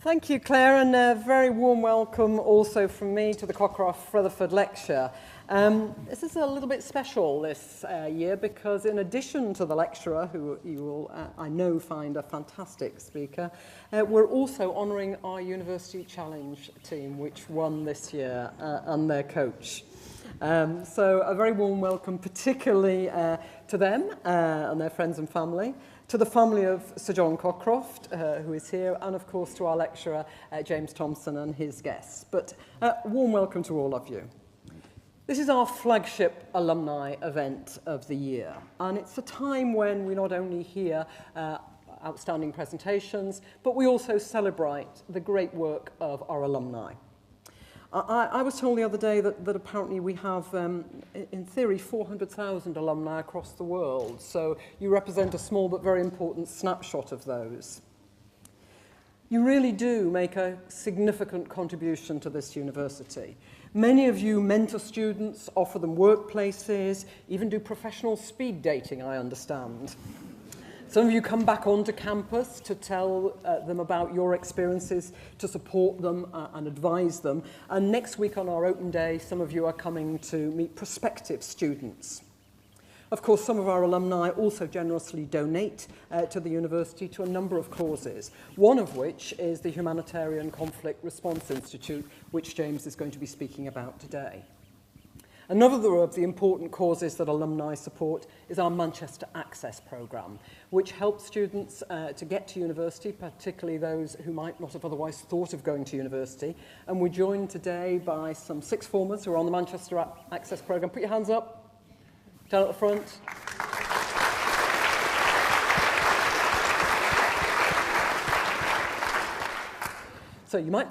Thank you, Claire, and a very warm welcome also from me to the Cockcroft Rutherford lecture. This is a little bit special this year because in addition to the lecturer, who you will, I know, find a fantastic speaker, we're also honouring our University Challenge team, which won this year, and their coach. So a very warm welcome particularly to them and their friends and family, to the family of Sir John Cockcroft, who is here, and of course to our lecturer, James Thompson, and his guests. But warm welcome to all of you. This is our flagship alumni event of the year, and it's a time when we not only hear outstanding presentations, but we also celebrate the great work of our alumni. I was told the other day that apparently we have, in theory, 400,000 alumni across the world. So you represent a small but very important snapshot of those. You really do make a significant contribution to this university. Many of you mentor students, offer them workplaces, even do professional speed dating, I understand. Some of you come back onto campus to tell them about your experiences, to support them and advise them. And next week on our open day, some of you are coming to meet prospective students. Of course, some of our alumni also generously donate to the university to a number of causes, one of which is the Humanitarian Conflict Response Institute, which James is going to be speaking about today. Another of the important causes that alumni support is our Manchester Access programme, which helps students to get to university, particularly those who might not have otherwise thought of going to university. And we're joined today by some sixth formers who are on the Manchester Access programme. Put your hands up, down at the front. So you might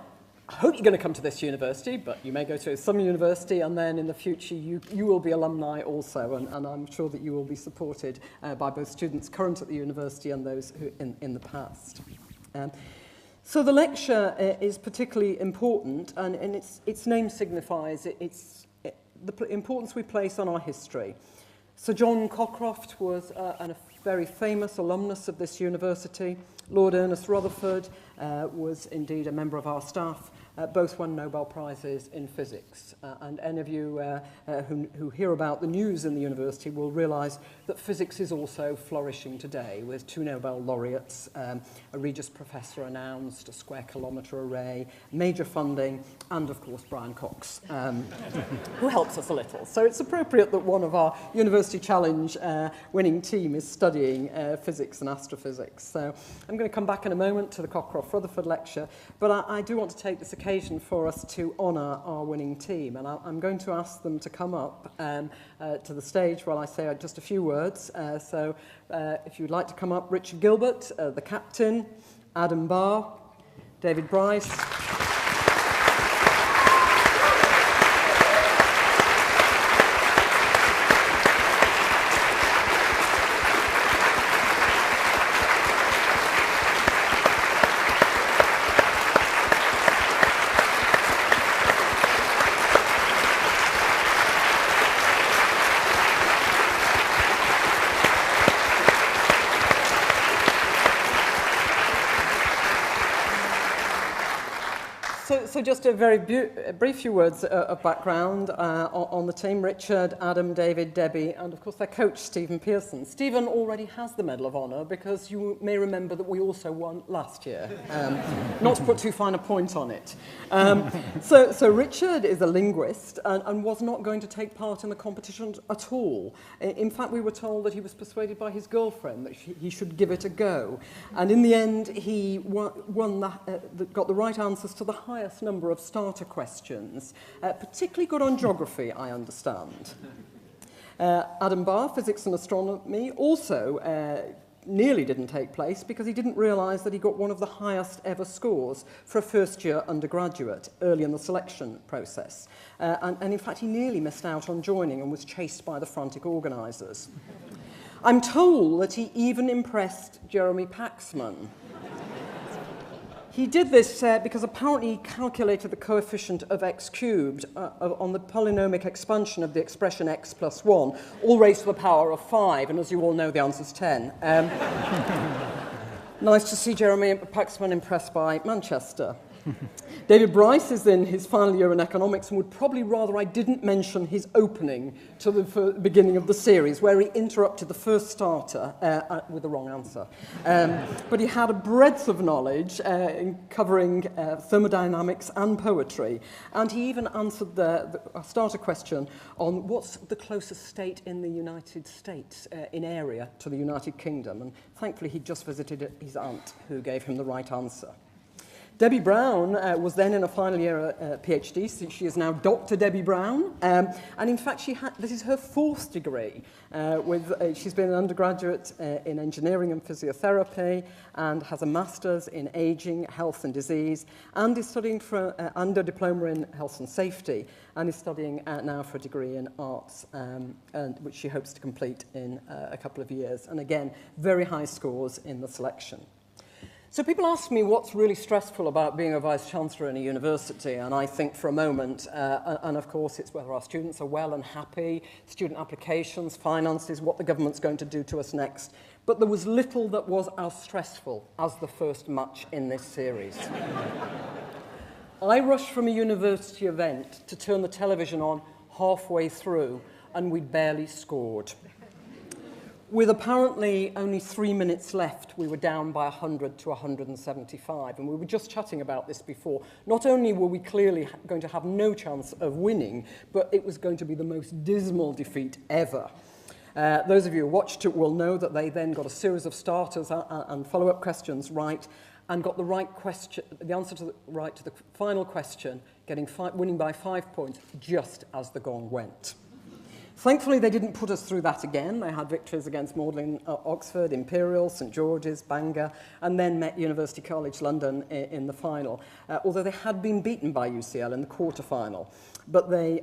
hope you're going to come to this university, but you may go to some university, and then in the future you will be alumni also, and I'm sure that you will be supported by both students current at the university and those who in the past. So the lecture is particularly important, and its name signifies the importance we place on our history. Sir John Cockcroft was a very famous alumnus of this university. Lord Ernest Rutherford was indeed a member of our staff. Both won Nobel Prizes in physics. And any of you who hear about the news in the university will realise that physics is also flourishing today, with 2 Nobel laureates, a Regius Professor announced, a square kilometre array, major funding, and of course Brian Cox, who helps us a little. So it's appropriate that one of our University Challenge winning team is studying physics and astrophysics. So I'm going to come back in a moment to the Cockcroft Rutherford lecture, but I do want to take this occasion for us to honour our winning team, and I'm going to ask them to come up to the stage while I say just a few words. So if you'd like to come up, Richard Gilbert, the captain, Adam Barr, David Bryce, So just a very brief few words of background on the team. Richard, Adam, David, Debbie, and of course their coach, Stephen Pearson. Stephen already has the Medal of Honour because you may remember that we also won last year. Not to put too fine a point on it. So Richard is a linguist and was not going to take part in the competition at all. In fact, we were told that he was persuaded by his girlfriend that he should give it a go. And in the end, he got the right answers to the highest number of starter questions, particularly good on geography, I understand. Adam Barr, physics and astronomy, also nearly didn't take place because he didn't realise that he got one of the highest ever scores for a first-year undergraduate early in the selection process. And in fact, he nearly missed out on joining and was chased by the frantic organisers. I'm told that he even impressed Jeremy Paxman. He did this because apparently he calculated the coefficient of x cubed on the polynomial expansion of the expression x plus 1, all raised to the power of 5, and as you all know, the answer is 10. Nice to see Jeremy Paxman impressed by Manchester. David Bryce is in his final year in economics and would probably rather I didn't mention his opening to the beginning of the series, where he interrupted the first starter with the wrong answer. But he had a breadth of knowledge in covering thermodynamics and poetry, and he even answered the starter question on what's the closest state in the United States in area to the United Kingdom, and thankfully he just visited his aunt, who gave him the right answer. Debbie Brown was then in a final year PhD, so she is now Dr. Debbie Brown, and in fact this is her fourth degree. She's been an undergraduate in engineering and physiotherapy and has a master's in aging, health and disease, and is studying for under diploma in health and safety, and is studying now for a degree in arts, which she hopes to complete in a couple of years. And again, very high scores in the selection. So people ask me what's really stressful about being a vice-chancellor in a university, and I think for a moment, and of course it's whether our students are well and happy, student applications, finances, what the government's going to do to us next. But there was little that was as stressful as the first match in this series. I rushed from a university event to turn the television on halfway through, and we'd barely scored. With apparently only 3 minutes left, we were down by 100 to 175, and we were just chatting about this before. Not only were we clearly going to have no chance of winning, but it was going to be the most dismal defeat ever. Those of you who watched it will know that they then got a series of starters and follow-up questions right, and got the right question, the answer to the final question, winning by 5 points just as the gong went. Thankfully, they didn't put us through that again. They had victories against Magdalen, Oxford, Imperial, St George's, Bangor, and then met University College London in the final, although they had been beaten by UCL in the quarter-final. But they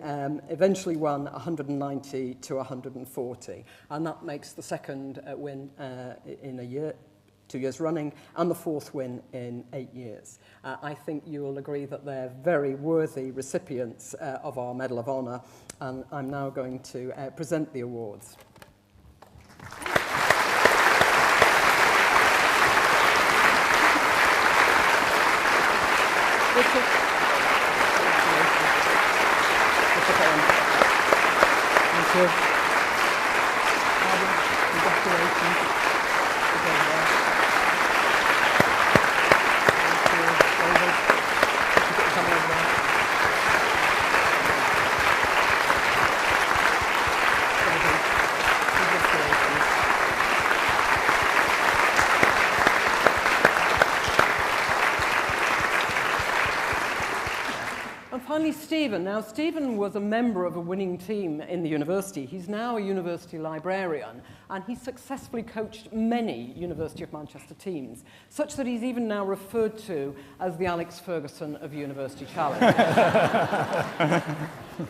eventually won 190 to 140, and that makes the second win in a year, 2 years running, and the fourth win in 8 years. I think you will agree that they're very worthy recipients of our Medal of Honour, and I'm now going to present the awards. Thank you. Congratulations. Finally, Stephen. Now, Stephen was a member of a winning team in the university. He's now a university librarian, and he's successfully coached many University of Manchester teams, such that he's even now referred to as the Alex Ferguson of University Challenge.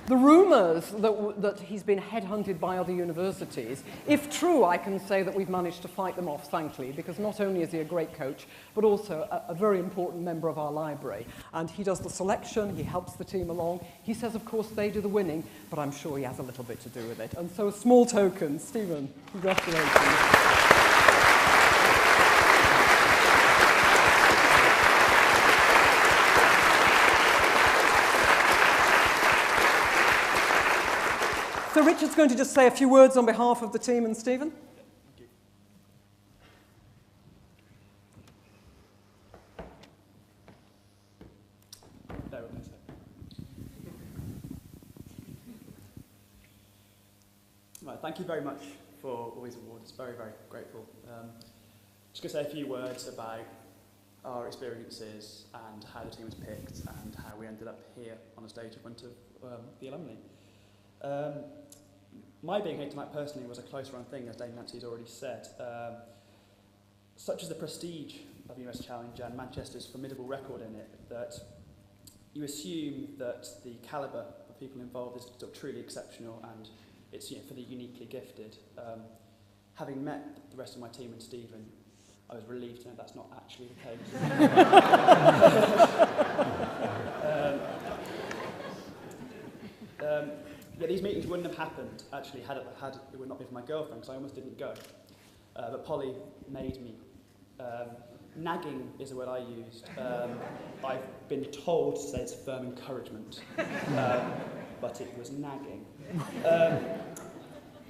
The rumours that he's been headhunted by other universities, if true, I can say that we've managed to fight them off, thankfully, because not only is he a great coach, but also a very important member of our library. And he does the selection, he helps the team along. He says, of course, they do the winning, but I'm sure he has a little bit to do with it. And so a small token, Stephen, congratulations. So Richard's going to just say a few words on behalf of the team and Stephen. Thank you. Bear with me a sec. Right, thank you very much for all these awards. Very, very grateful. Just going to say a few words about our experiences and how the team was picked and how we ended up here on a stage in front of the alumni. My being here tonight personally was a close run thing, as Dame Nancy's already said. Such as the prestige of University Challenge and Manchester's formidable record in it, that you assume that the calibre of people involved is sort of truly exceptional, and it's for the uniquely gifted. Having met the rest of my team and Stephen, I was relieved to know that's not actually the case. Yeah, these meetings wouldn't have happened, actually, had it would not be for my girlfriend, because I almost didn't go. But Polly made me Nagging is the word I used. I've been told to say it's firm encouragement, but it was nagging.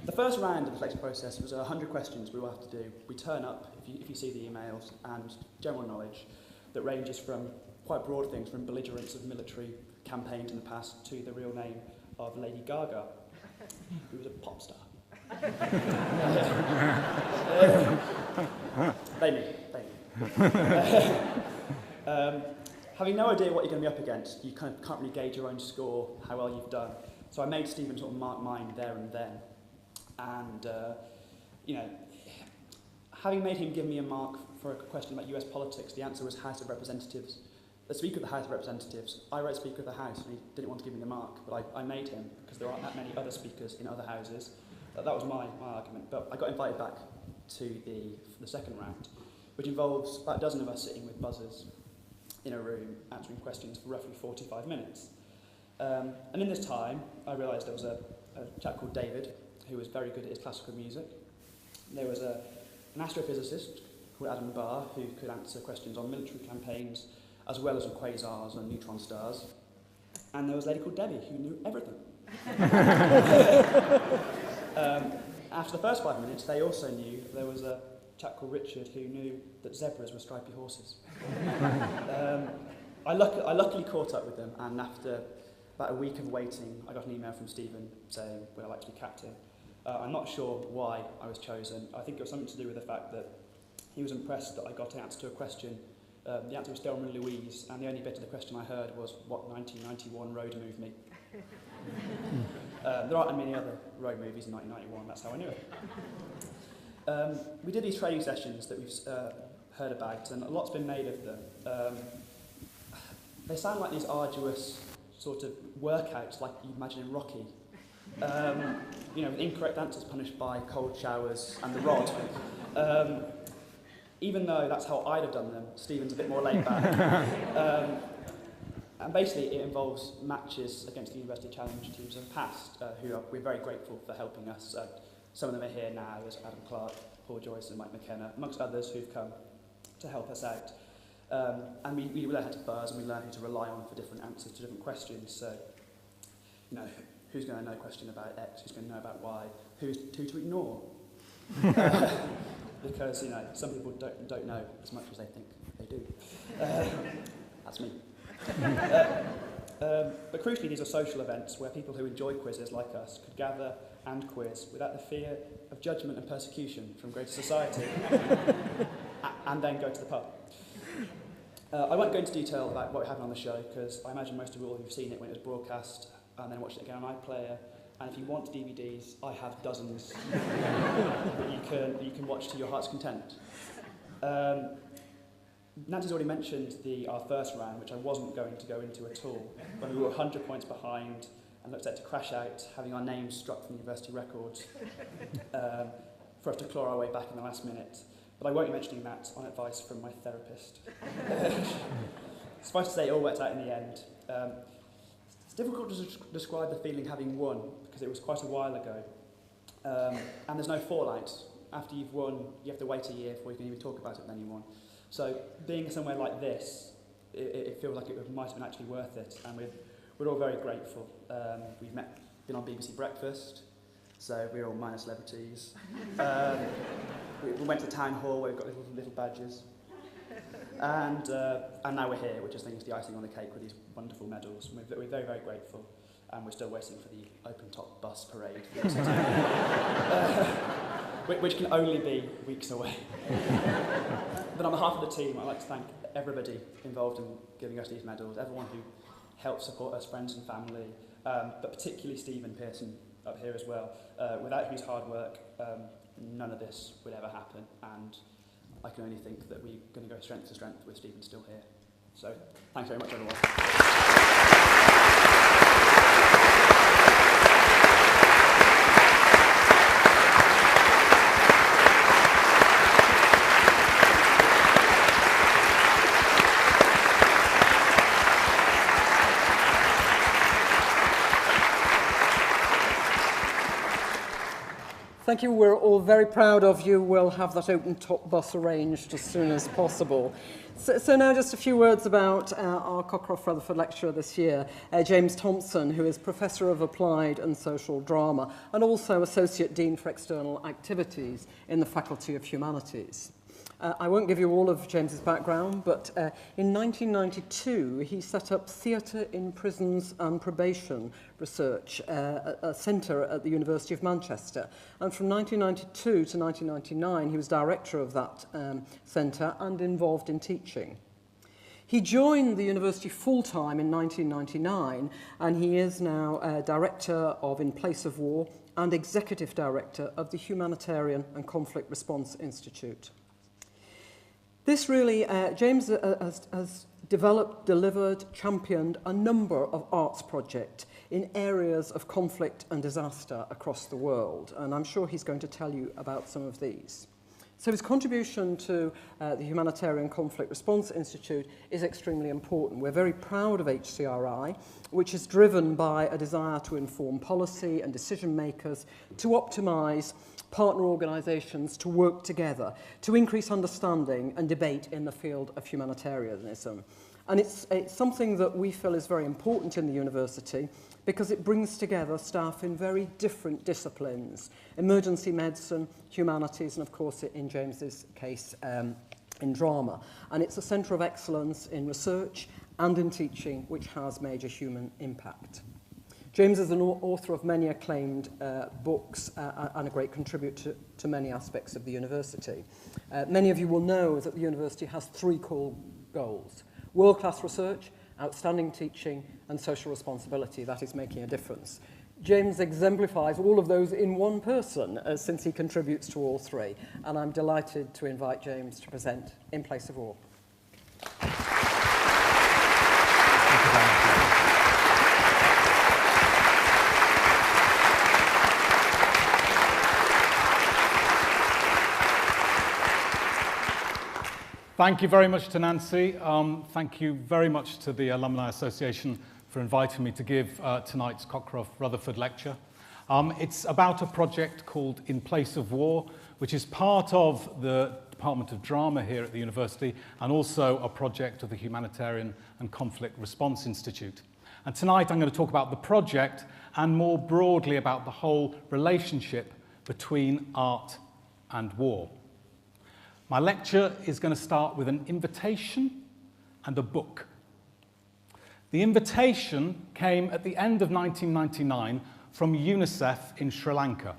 The first round of the lecture process was 100 questions we will have to do. We turn up, if you see the emails, and general knowledge that ranges from quite broad things, from belligerence of military campaigns in the past to the real name of Lady Gaga, who was a pop star. They knew. Having no idea what you're going to be up against, you kind of can't really gauge your own score, how well you've done. So I made Stephen sort of mark mine there and then. And, having made him give me a mark for a question about US politics, the answer was House of Representatives. The Speaker of the House of Representatives. I wrote Speaker of the House, and he didn't want to give me the mark, but I made him, because there aren't that many other speakers in other houses. That was my argument. But I got invited back to the second round, which involves about a dozen of us sitting with buzzers in a room answering questions for roughly 45 minutes. And in this time, I realised there was a chap called David, who was very good at his classical music. There was an astrophysicist called Adam Barr, who could answer questions on military campaigns, as well as on quasars and neutron stars. And there was a lady called Debbie, who knew everything. After the first 5 minutes, they also knew there was a chap called Richard who knew that zebras were stripy horses. I luckily caught up with them, and after about a week of waiting, I got an email from Stephen saying, would I like to be captain? I'm not sure why I was chosen. I think it was something to do with the fact that he was impressed that I got an answer to a question. The answer was Thelma and Louise, and the only bit of the question I heard was, what 1991 road moved me? There aren't many other road movies in 1991, that's how I knew it. We did these training sessions that we've heard about, and a lot's been made of them. They sound like these arduous sort of workouts like you imagine in Rocky. With incorrect answers punished by cold showers and the rod. Even though that's how I'd have done them, Stephen's a bit more laid back. And basically it involves matches against the University Challenge teams of the past, we're very grateful for helping us. Some of them are here now, there's Adam Clark, Paul Joyce and Mike McKenna, amongst others who've come to help us out. And we learn how to buzz, and we learn who to rely on for different answers to different questions. So, who's going to know a question about X, who's going to know about Y, who to ignore. Because, some people don't know as much as they think they do. That's me. But crucially, these are social events where people who enjoy quizzes like us could gather and quiz without the fear of judgment and persecution from greater society, and then go to the pub. I won't go into detail about what happened on the show, because I imagine most of you all have seen it when it was broadcast and then watched it again on iPlayer. And if you want DVDs, I have dozens that you can watch to your heart's content. Nancy's already mentioned our first round, which I wasn't going to go into at all, when we were 100 points behind and looked set to crash out, having our names struck from university records, for us to claw our way back in the last minute. But I won't be mentioning that on advice from my therapist. Suffice to say, it all worked out in the end. It's difficult to describe the feeling having won, because it was quite a while ago. And there's no fallout. After you've won, you have to wait a year before you can even talk about it with anyone. So being somewhere like this, it feels like it might have been actually worth it, and we're all very grateful. We've been on BBC Breakfast, so we're all minor celebrities. We went to the town hall where we got little badges. And now we're here, which I think is the icing on the cake with these wonderful medals. We're very, very grateful, and we're still waiting for the open-top bus parade, which can only be weeks away. But on behalf of the team, I'd like to thank everybody involved in giving us these medals, everyone who helped support us, friends and family, but particularly Stephen Pearson up here as well, without whose hard work, none of this would ever happen, and I can only think that we're going to go strength to strength with Stephen still here. So, thanks very much, everyone. Thank thank you. We're all very proud of you. We'll have that open-top bus arranged as soon as possible. So now just a few words about our Cockcroft Rutherford lecturer this year, James Thompson, who is Professor of Applied and Social Drama and also Associate Dean for External Activities in the Faculty of Humanities. I won't give you all of James's background, but in 1992 he set up Theatre in Prisons and Probation Research, a centre at the University of Manchester. And from 1992 to 1999 he was director of that centre and involved in teaching. He joined the university full-time in 1999 and he is now director of In Place of War and executive director of the Humanitarian and Conflict Response Institute. This really, James has developed, delivered, championed a number of arts projects in areas of conflict and disaster across the world, and I'm sure he's going to tell you about some of these. So his contribution to the Humanitarian Conflict Response Institute is extremely important. We're very proud of HCRI, which is driven by a desire to inform policy and decision makers, to optimise partner organisations to work together, to increase understanding and debate in the field of humanitarianism. And it's something that we feel is very important in the university because it brings together staff in very different disciplines, emergency medicine, humanities, and of course, in James's case, in drama. And it's a centre of excellence in research and in teaching, which has major human impact. James is an author of many acclaimed books and a great contributor to many aspects of the university. Many of you will know that the university has three core goals: world-class research, outstanding teaching, and social responsibility. That is making a difference. James exemplifies all of those in one person, since he contributes to all three. And I'm delighted to invite James to present In Place of War. Thank you very much to Nancy. Thank you very much to the Alumni Association for inviting me to give tonight's Cockcroft Rutherford lecture. It's about a project called In Place of War, which is part of the Department of Drama here at the university and also a project of the Humanitarian and Conflict Response Institute. And tonight I'm going to talk about the project and more broadly about the whole relationship between art and war. My lecture is going to start with an invitation and a book. The invitation came at the end of 1999 from UNICEF in Sri Lanka.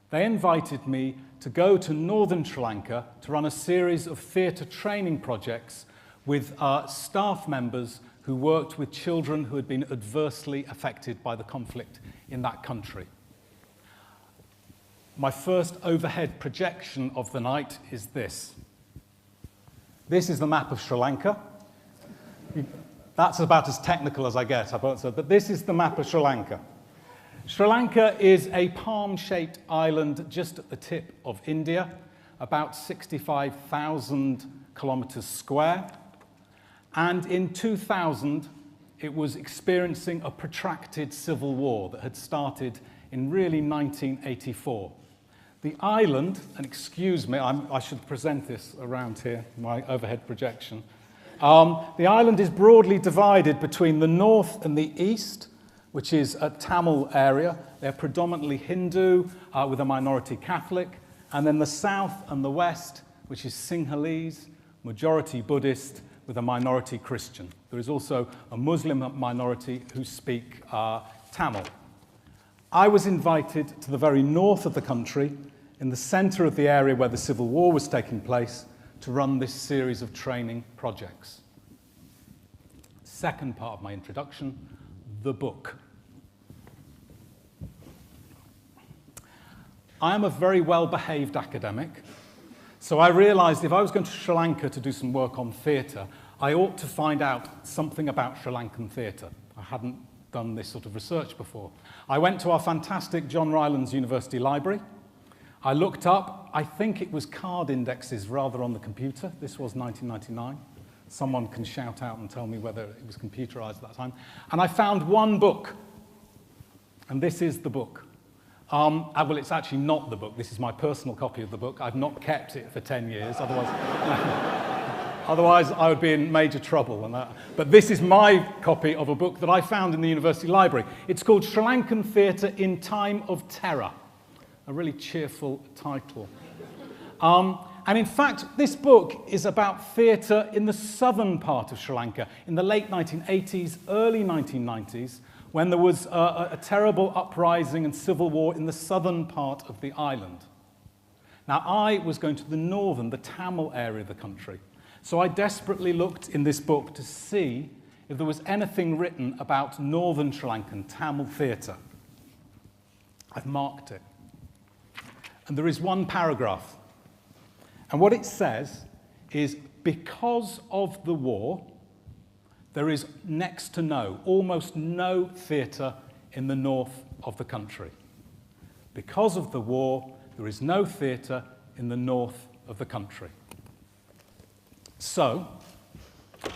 They invited me to go to northern Sri Lanka to run a series of theatre training projects with staff members who worked with children who had been adversely affected by the conflict in that country. My first overhead projection of the night is this. This is the map of Sri Lanka. That's about as technical as I get, but this is the map of Sri Lanka. Sri Lanka is a palm-shaped island just at the tip of India, about 65,000 kilometers square. And in 2000, it was experiencing a protracted civil war that had started in really 1984. The island, and excuse me, I should present this around here, my overhead projection. The island is broadly divided between the north and the east, which is a Tamil area. They're predominantly Hindu with a minority Catholic. And then the south and the west, which is Sinhalese, majority Buddhist with a minority Christian. There is also a Muslim minority who speak Tamil. I was invited to the very north of the country, in the centre of the area where the Civil War was taking place, to run this series of training projects. Second part of my introduction, the book. I am a very well-behaved academic, so I realised if I was going to Sri Lanka to do some work on theatre, I ought to find out something about Sri Lankan theatre. I hadn't done this sort of research before. I went to our fantastic John Rylands University Library. I looked up, I think it was card indexes rather on the computer. This was 1999. Someone can shout out and tell me whether it was computerized at that time. And I found one book, and this is the book. Well, it's actually not the book. This is my personal copy of the book. I've not kept it for 10 years, otherwise I would be in major trouble. But this is my copy of a book that I found in the university library. It's called Sri Lankan Theatre in Time of Terror, a really cheerful title. And in fact, this book is about theatre in the southern part of Sri Lanka in the late 1980s, early 1990s, when there was a terrible uprising and civil war in the southern part of the island. Now, I was going to the northern, the Tamil area of the country, so I desperately looked in this book to see if there was anything written about northern Sri Lankan Tamil theatre. I've marked it. And there is one paragraph. And what it says is, because of the war, there is next to no, almost no theatre in the north of the country. Because of the war, there is no theatre in the north of the country. So,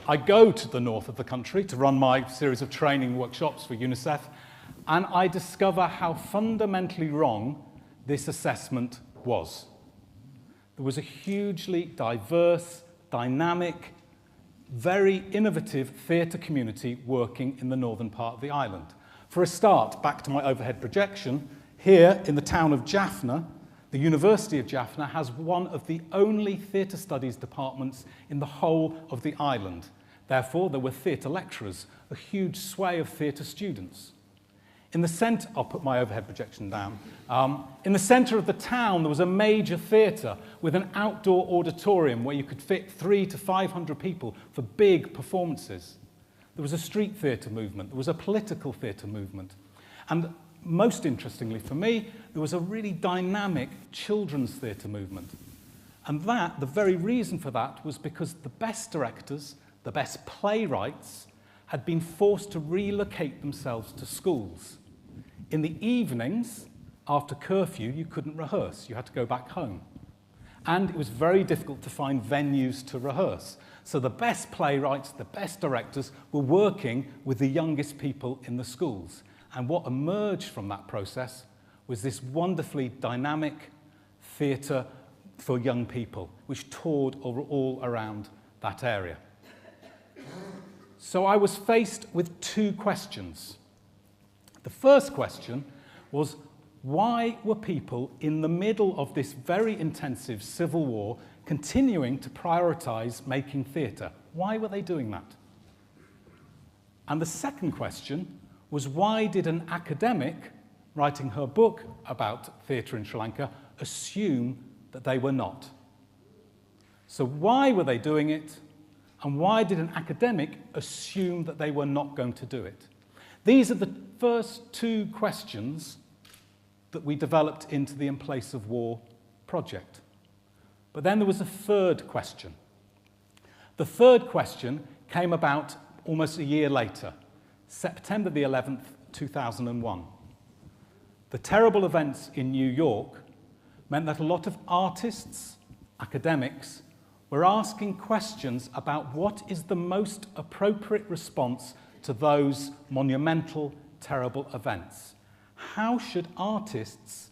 I go to the north of the country to run my series of training workshops for UNICEF, and I discover how fundamentally wrong this assessment was. There was a hugely diverse, dynamic, very innovative theatre community working in the northern part of the island. For a start, back to my overhead projection, here in the town of Jaffna, the University of Jaffna has one of the only theatre studies departments in the whole of the island. Therefore, there were theatre lecturers, a huge sway of theatre students. In the centre, I'll put my overhead projection down. In the centre of the town, there was a major theatre with an outdoor auditorium where you could fit 300 to 500 people for big performances. There was a street theatre movement. There was a political theatre movement. And most interestingly for me, there was a really dynamic children's theatre movement. And the very reason for that was because the best directors, the best playwrights, had been forced to relocate themselves to schools. In the evenings, after curfew, you couldn't rehearse. You had to go back home. And it was very difficult to find venues to rehearse. So the best playwrights, the best directors were working with the youngest people in the schools. And what emerged from that process was this wonderfully dynamic theatre for young people, which toured all around that area. So I was faced with two questions. The first question was, why were people in the middle of this very intensive civil war continuing to prioritise making theatre? Why were they doing that? And the second question was, why did an academic writing her book about theatre in Sri Lanka assume that they were not? So why were they doing it? And why did an academic assume that they were not going to do it? These are the first two questions that we developed into the In Place of War project. But then there was a third question. The third question came about almost a year later, September the 11th, 2001. The terrible events in New York meant that a lot of artists, academics, were asking questions about what is the most appropriate response to those monumental, terrible events. How should artists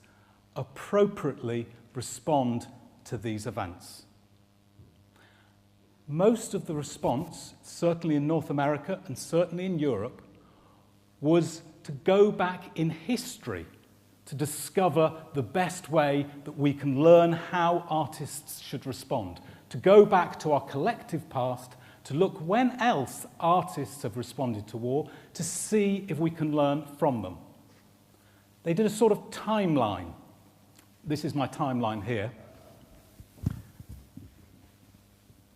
appropriately respond to these events? Most of the response, certainly in North America and certainly in Europe, was to go back in history to discover the best way that we can learn how artists should respond, to go back to our collective past, to look when else artists have responded to war, to see if we can learn from them. They did a sort of timeline. This is my timeline here.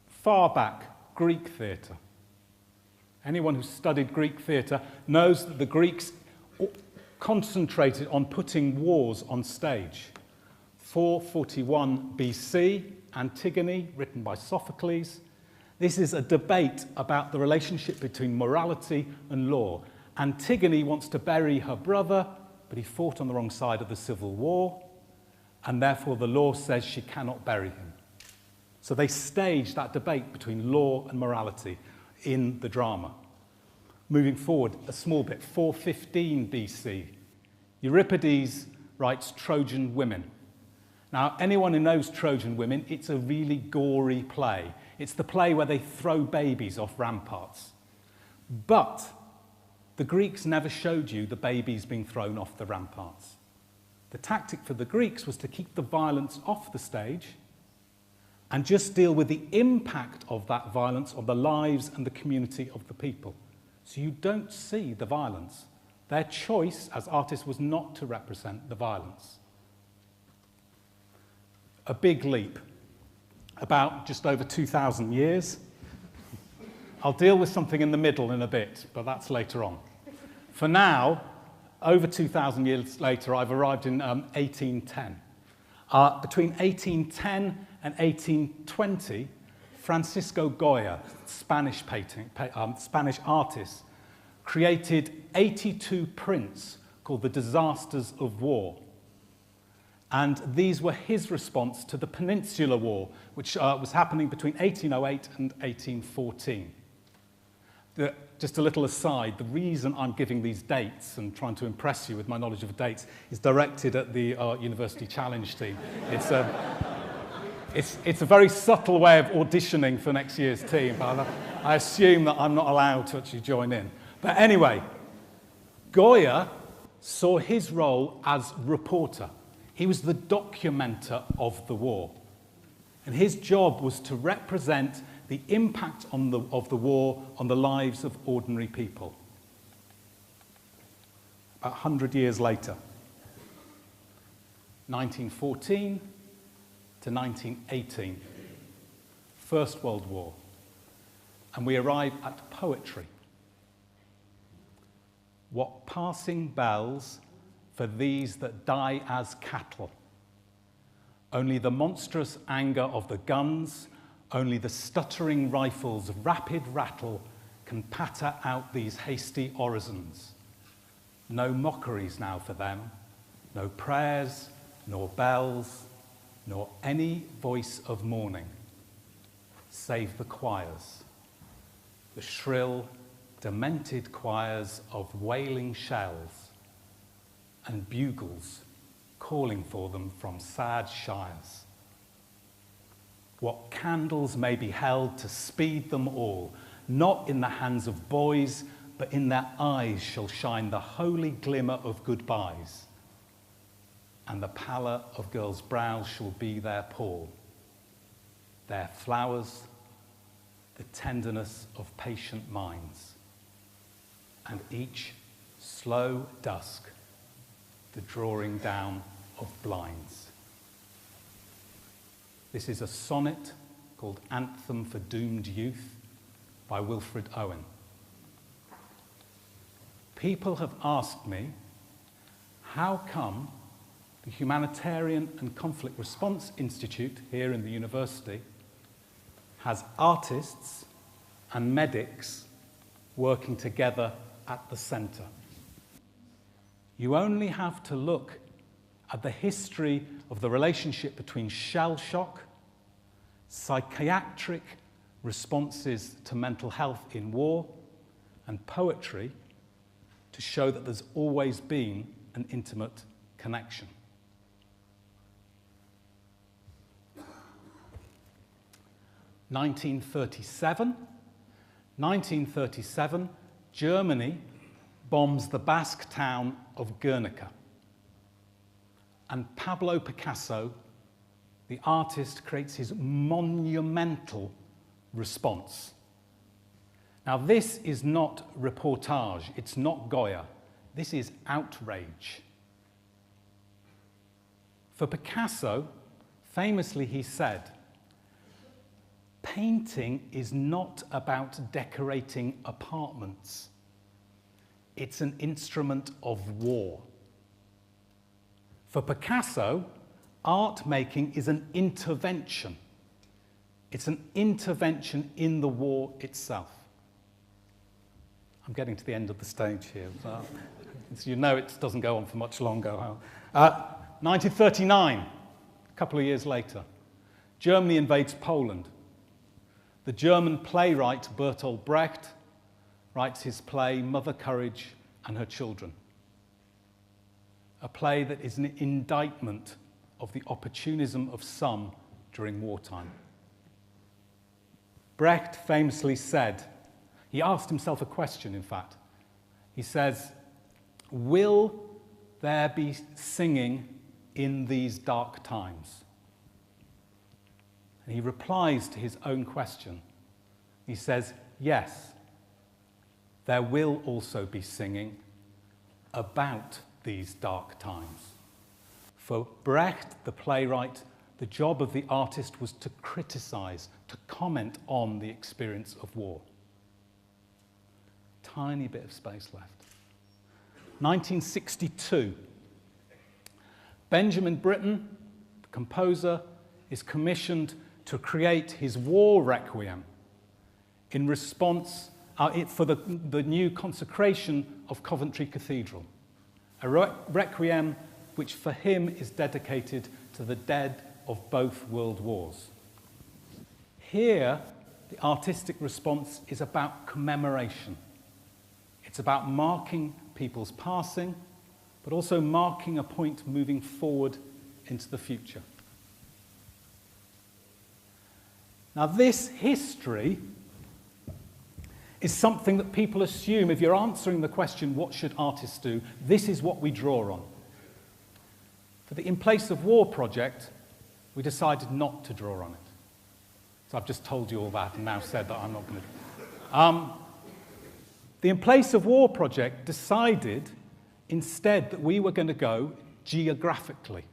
Far back, Greek theatre. Anyone who studied Greek theatre knows that the Greeks concentrated on putting wars on stage. 441 BC, Antigone, written by Sophocles. This is a debate about the relationship between morality and law. Antigone wants to bury her brother, but he fought on the wrong side of the civil war, and therefore the law says she cannot bury him. So they staged that debate between law and morality in the drama. Moving forward a small bit, 415 BC, Euripides writes Trojan Women. Now, anyone who knows Trojan Women, it's a really gory play. It's the play where they throw babies off ramparts. But the Greeks never showed you the babies being thrown off the ramparts. The tactic for the Greeks was to keep the violence off the stage and just deal with the impact of that violence on the lives and the community of the people. So you don't see the violence. Their choice as artists was not to represent the violence. A big leap, about just over 2,000 years. I'll deal with something in the middle in a bit, but that's later on. For now, over 2,000 years later, I've arrived in 1810. Between 1810 and 1820, Francisco Goya, Spanish artist, created 82 prints called The Disasters of War. And these were his response to the Peninsular War, which was happening between 1808 and 1814. Just a little aside, the reason I'm giving these dates and trying to impress you with my knowledge of dates is directed at the University Challenge team. It's a very subtle way of auditioning for next year's team, but I assume that I'm not allowed to actually join in. But anyway, Goya saw his role as reporter. He was the documenter of the war. And his job was to represent the impact of the war on the lives of ordinary people. About 100 years later, 1914 to 1918, First World War, and we arrive at poetry. What passing bells for these that die as cattle. Only the monstrous anger of the guns, only the stuttering rifles' rapid rattle can patter out these hasty orisons. No mockeries now for them, no prayers, nor bells, nor any voice of mourning, save the choirs, the shrill, demented choirs of wailing shells, and bugles calling for them from sad shires. What candles may be held to speed them all, not in the hands of boys, but in their eyes shall shine the holy glimmer of goodbyes, and the pallor of girls' brows shall be their pall, their flowers, the tenderness of patient minds, and each slow dusk, the drawing down of blinds. This is a sonnet called Anthem for Doomed Youth by Wilfred Owen. People have asked me, how come the Humanitarian and Conflict Response Institute here in the university has artists and medics working together at the centre? You only have to look at the history of the relationship between shell shock, psychiatric responses to mental health in war, and poetry to show that there's always been an intimate connection. In 1937, Germany bombs the Basque town of Guernica. And Pablo Picasso, the artist, creates his monumental response. Now, this is not reportage, it's not Goya. This is outrage. For Picasso, famously he said, painting is not about decorating apartments. It's an instrument of war. For Picasso, art making is an intervention. It's an intervention in the war itself. I'm getting to the end of the stage here. So you know it doesn't go on for much longer. 1939, a couple of years later, Germany invades Poland. The German playwright Bertolt Brecht writes his play Mother Courage and Her Children. a play that is an indictment of the opportunism of some during wartime. Brecht famously said, he asked himself a question, in fact. He says, will there be singing in these dark times? And he replies to his own question. He says, yes, there will also be singing about these dark times. For Brecht, the playwright, the job of the artist was to criticize, to comment on the experience of war. Tiny bit of space left. 1962. Benjamin Britten, the composer, is commissioned to create his war requiem in response for the new consecration of Coventry Cathedral, a requiem which for him is dedicated to the dead of both world wars. Here, the artistic response is about commemoration. It's about marking people's passing, but also marking a point moving forward into the future. Now, this history is something that people assume, if you're answering the question, what should artists do, this is what we draw on. For the In Place of War project, we decided not to draw on it. So I've just told you all that and now said that I'm not going to. The In Place of War project decided instead that we were going to go geographically.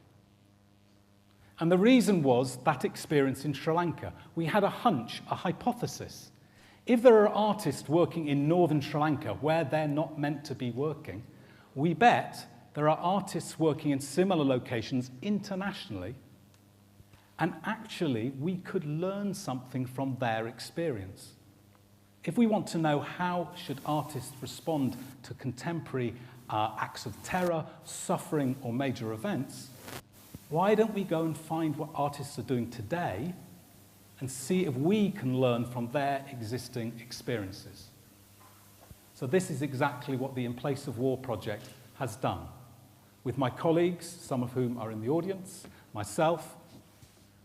And the reason was that experience in Sri Lanka. We had a hunch, a hypothesis. If there are artists working in northern Sri Lanka where they're not meant to be working, we bet there are artists working in similar locations internationally, and actually we could learn something from their experience. If we want to know how should artists respond to contemporary acts of terror, suffering, or major events, why don't we go and find what artists are doing today and see if we can learn from their existing experiences? So this is exactly what the In Place of War project has done. With my colleagues, some of whom are in the audience, myself,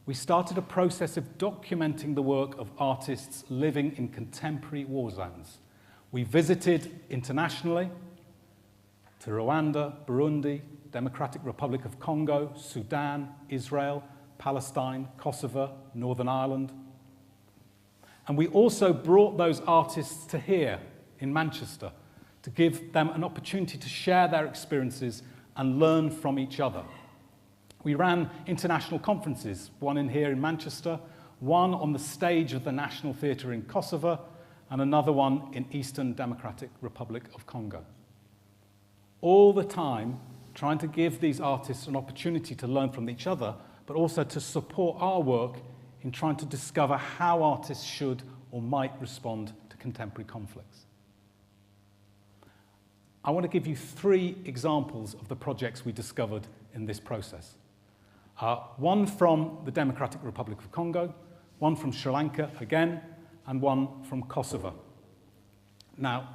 we started a process of documenting the work of artists living in contemporary war zones. We visited internationally to Rwanda, Burundi, Democratic Republic of Congo, Sudan, Israel, Palestine, Kosovo, Northern Ireland. And we also brought those artists to here in Manchester to give them an opportunity to share their experiences and learn from each other. We ran international conferences, one in here in Manchester, one on the stage of the National Theatre in Kosovo, and another one in Eastern Democratic Republic of Congo. All the time trying to give these artists an opportunity to learn from each other, but also to support our work in trying to discover how artists should or might respond to contemporary conflicts. I want to give you 3 examples of the projects we discovered in this process. One from the Democratic Republic of Congo, one from Sri Lanka again, and one from Kosovo. Now,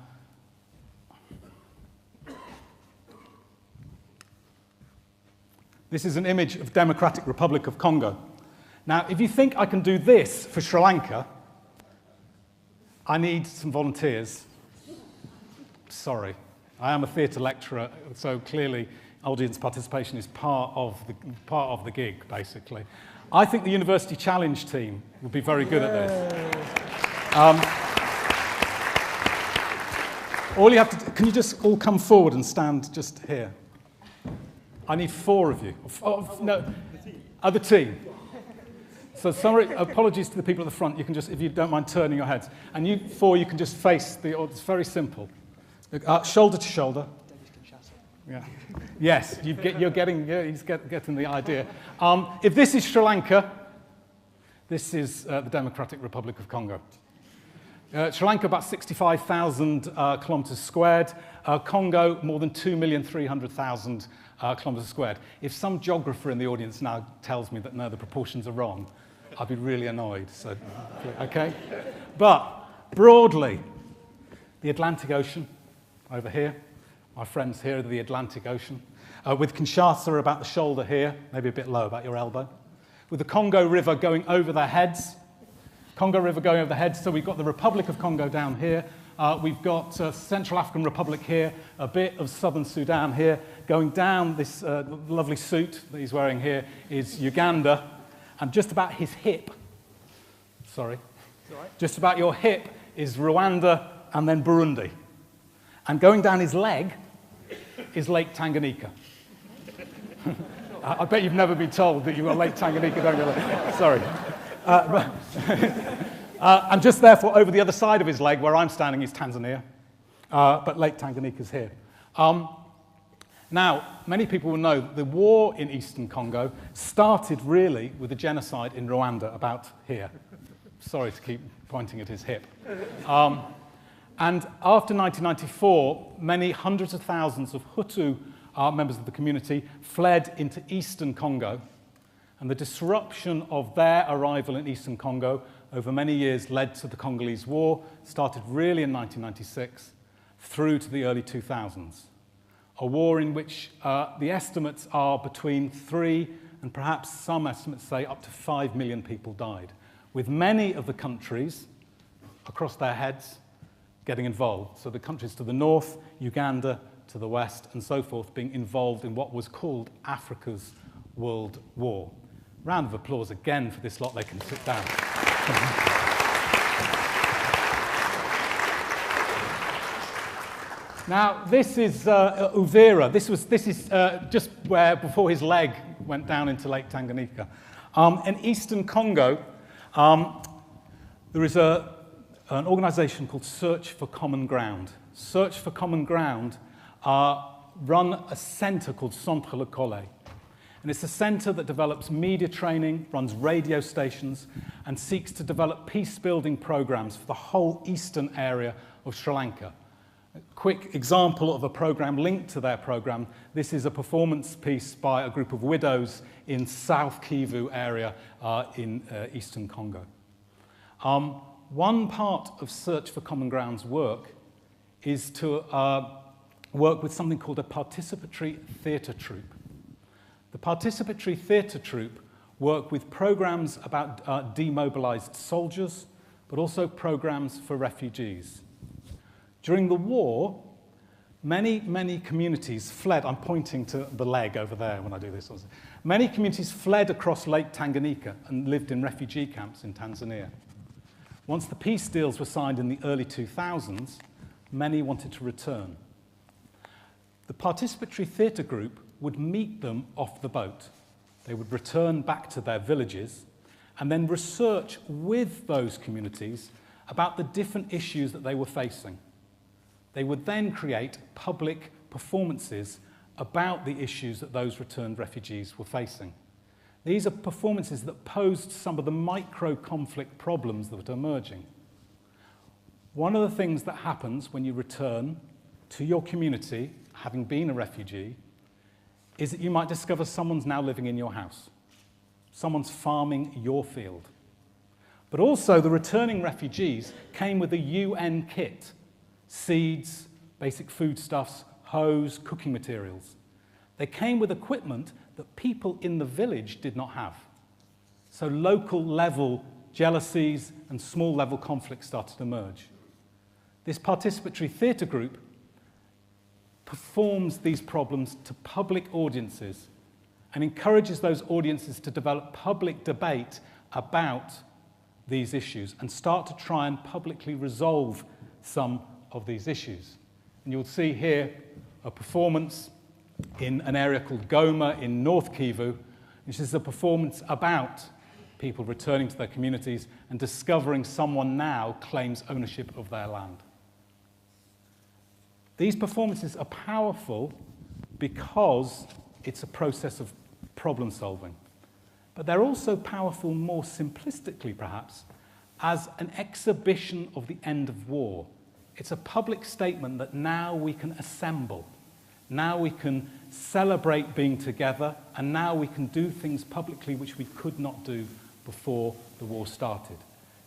this is an image of Democratic Republic of Congo. Now, if you think I can do this for Sri Lanka, I need some volunteers. Sorry, I am a theatre lecturer, so clearly audience participation is part of the gig, basically. I think the University Challenge team would be very good at this. All you have to do, can you just all come forward and stand just here? I need 4 of you. The team. So sorry, apologies to the people at the front. You can just, if you don't mind turning your heads. And you 4, you can just face the, it's very simple. Shoulder to shoulder. Yeah. Yes, he's getting the idea. If this is Sri Lanka, this is the Democratic Republic of Congo. Sri Lanka, about 65,000 kilometres squared. Congo, more than 2,300,000 kilometres squared. If some geographer in the audience now tells me that no, the proportions are wrong, I'd be really annoyed. So, okay? But broadly, the Atlantic Ocean over here. My friends here are the Atlantic Ocean. with Kinshasa about the shoulder here, maybe a bit low, about your elbow, with the Congo River going over their heads. Congo River going over the heads, so we've got the Republic of Congo down here. We've got Central African Republic here, a bit of Southern Sudan here. Going down this lovely suit that he's wearing here is Uganda, and just about his hip, just about your hip is Rwanda and then Burundi. And going down his leg is Lake Tanganyika. I bet you've never been told that you've got Lake Tanganyika down your leg. Sorry. And just therefore, over the other side of his leg, where I'm standing, is Tanzania. But Lake Tanganyika's here. Now, many people will know that the war in eastern Congo started really with a genocide in Rwanda about here. Sorry to keep pointing at his hip. And after 1994, many hundreds of thousands of Hutu members of the community fled into eastern Congo. And the disruption of their arrival in eastern Congo over many years led to the Congolese War, started really in 1996, through to the early 2000s. A war in which the estimates are between 3 and perhaps some estimates say up to 5 million people died, with many of the countries across their heads getting involved. So the countries to the north, Uganda to the west, and so forth, being involved in what was called Africa's World War. Round of applause again for this lot. They can sit down. Now, this is Uvira. This is just where, before his leg went down into Lake Tanganyika. In eastern Congo, there is an organization called Search for Common Ground. Search for Common Ground run a center called Centre Le Collet. And it's a center that develops media training, runs radio stations, and seeks to develop peace-building programs for the whole eastern area of Sri Lanka. A quick example of a program linked to their program, this is a performance piece by a group of widows in South Kivu area in eastern Congo. One part of Search for Common Ground's work is to work with something called a participatory theatre troupe. The participatory theatre troupe work with programs about demobilized soldiers, but also programs for refugees. During the war, many communities fled. I'm pointing to the leg over there when I do this. Many communities fled across Lake Tanganyika and lived in refugee camps in Tanzania. Once the peace deals were signed in the early 2000s, many wanted to return. The participatory theatre group would meet them off the boat. They would return back to their villages and then research with those communities about the different issues that they were facing. They would then create public performances about the issues that those returned refugees were facing. These are performances that posed some of the micro-conflict problems that were emerging. One of the things that happens when you return to your community, having been a refugee, is that you might discover someone's now living in your house. Someone's farming your field. But also the returning refugees came with a UN kit, seeds, basic foodstuffs, hose, cooking materials. They came with equipment that people in the village did not have. So local level jealousies and small level conflicts started to emerge. This participatory theatre group performs these problems to public audiences and encourages those audiences to develop public debate about these issues and start to try and publicly resolve some of these issues. And you'll see here a performance in an area called Goma in North Kivu, which is a performance about people returning to their communities and discovering someone now claims ownership of their land. These performances are powerful because it's a process of problem solving. But they're also powerful more simplistically, perhaps, as an exhibition of the end of war. It's a public statement that now we can assemble. Now we can celebrate being together, and now we can do things publicly which we could not do before the war started.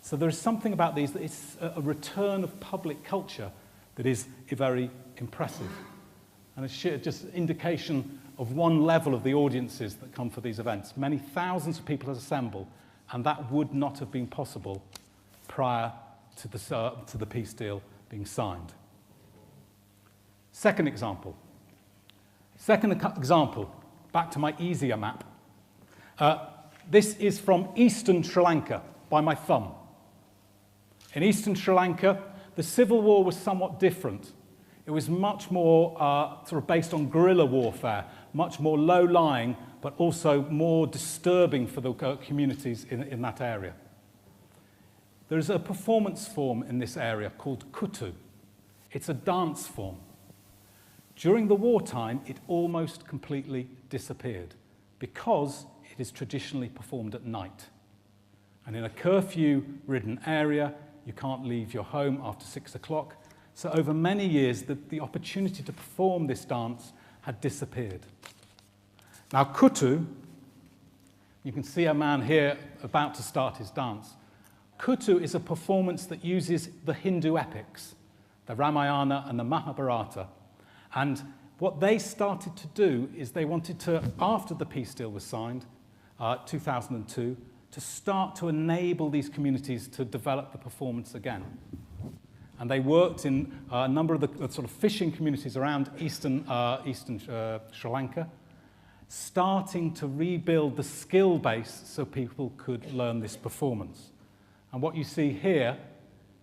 So there is something about these that it's a return of public culture that is very impressive. And it's just indication of one level of the audiences that come for these events. Many thousands of people assemble, and that would not have been possible prior to the peace deal being signed. Second example, back to my easier map. This is from eastern Sri Lanka, by my thumb. In eastern Sri Lanka, the civil war was somewhat different. It was much more sort of based on guerrilla warfare, much more low-lying, but also more disturbing for the communities in that area. There is a performance form in this area called kutu. It's a dance form. During the wartime, it almost completely disappeared because it is traditionally performed at night. And in a curfew-ridden area, you can't leave your home after 6 o'clock. So over many years, the opportunity to perform this dance had disappeared. Now, kutu, you can see a man here about to start his dance. Kutu is a performance that uses the Hindu epics, the Ramayana and the Mahabharata. And what they started to do is they wanted to, after the peace deal was signed, 2002, to start to enable these communities to develop the performance again. And they worked in a number of the sort of fishing communities around eastern Sri Lanka, starting to rebuild the skill base so people could learn this performance. And what you see here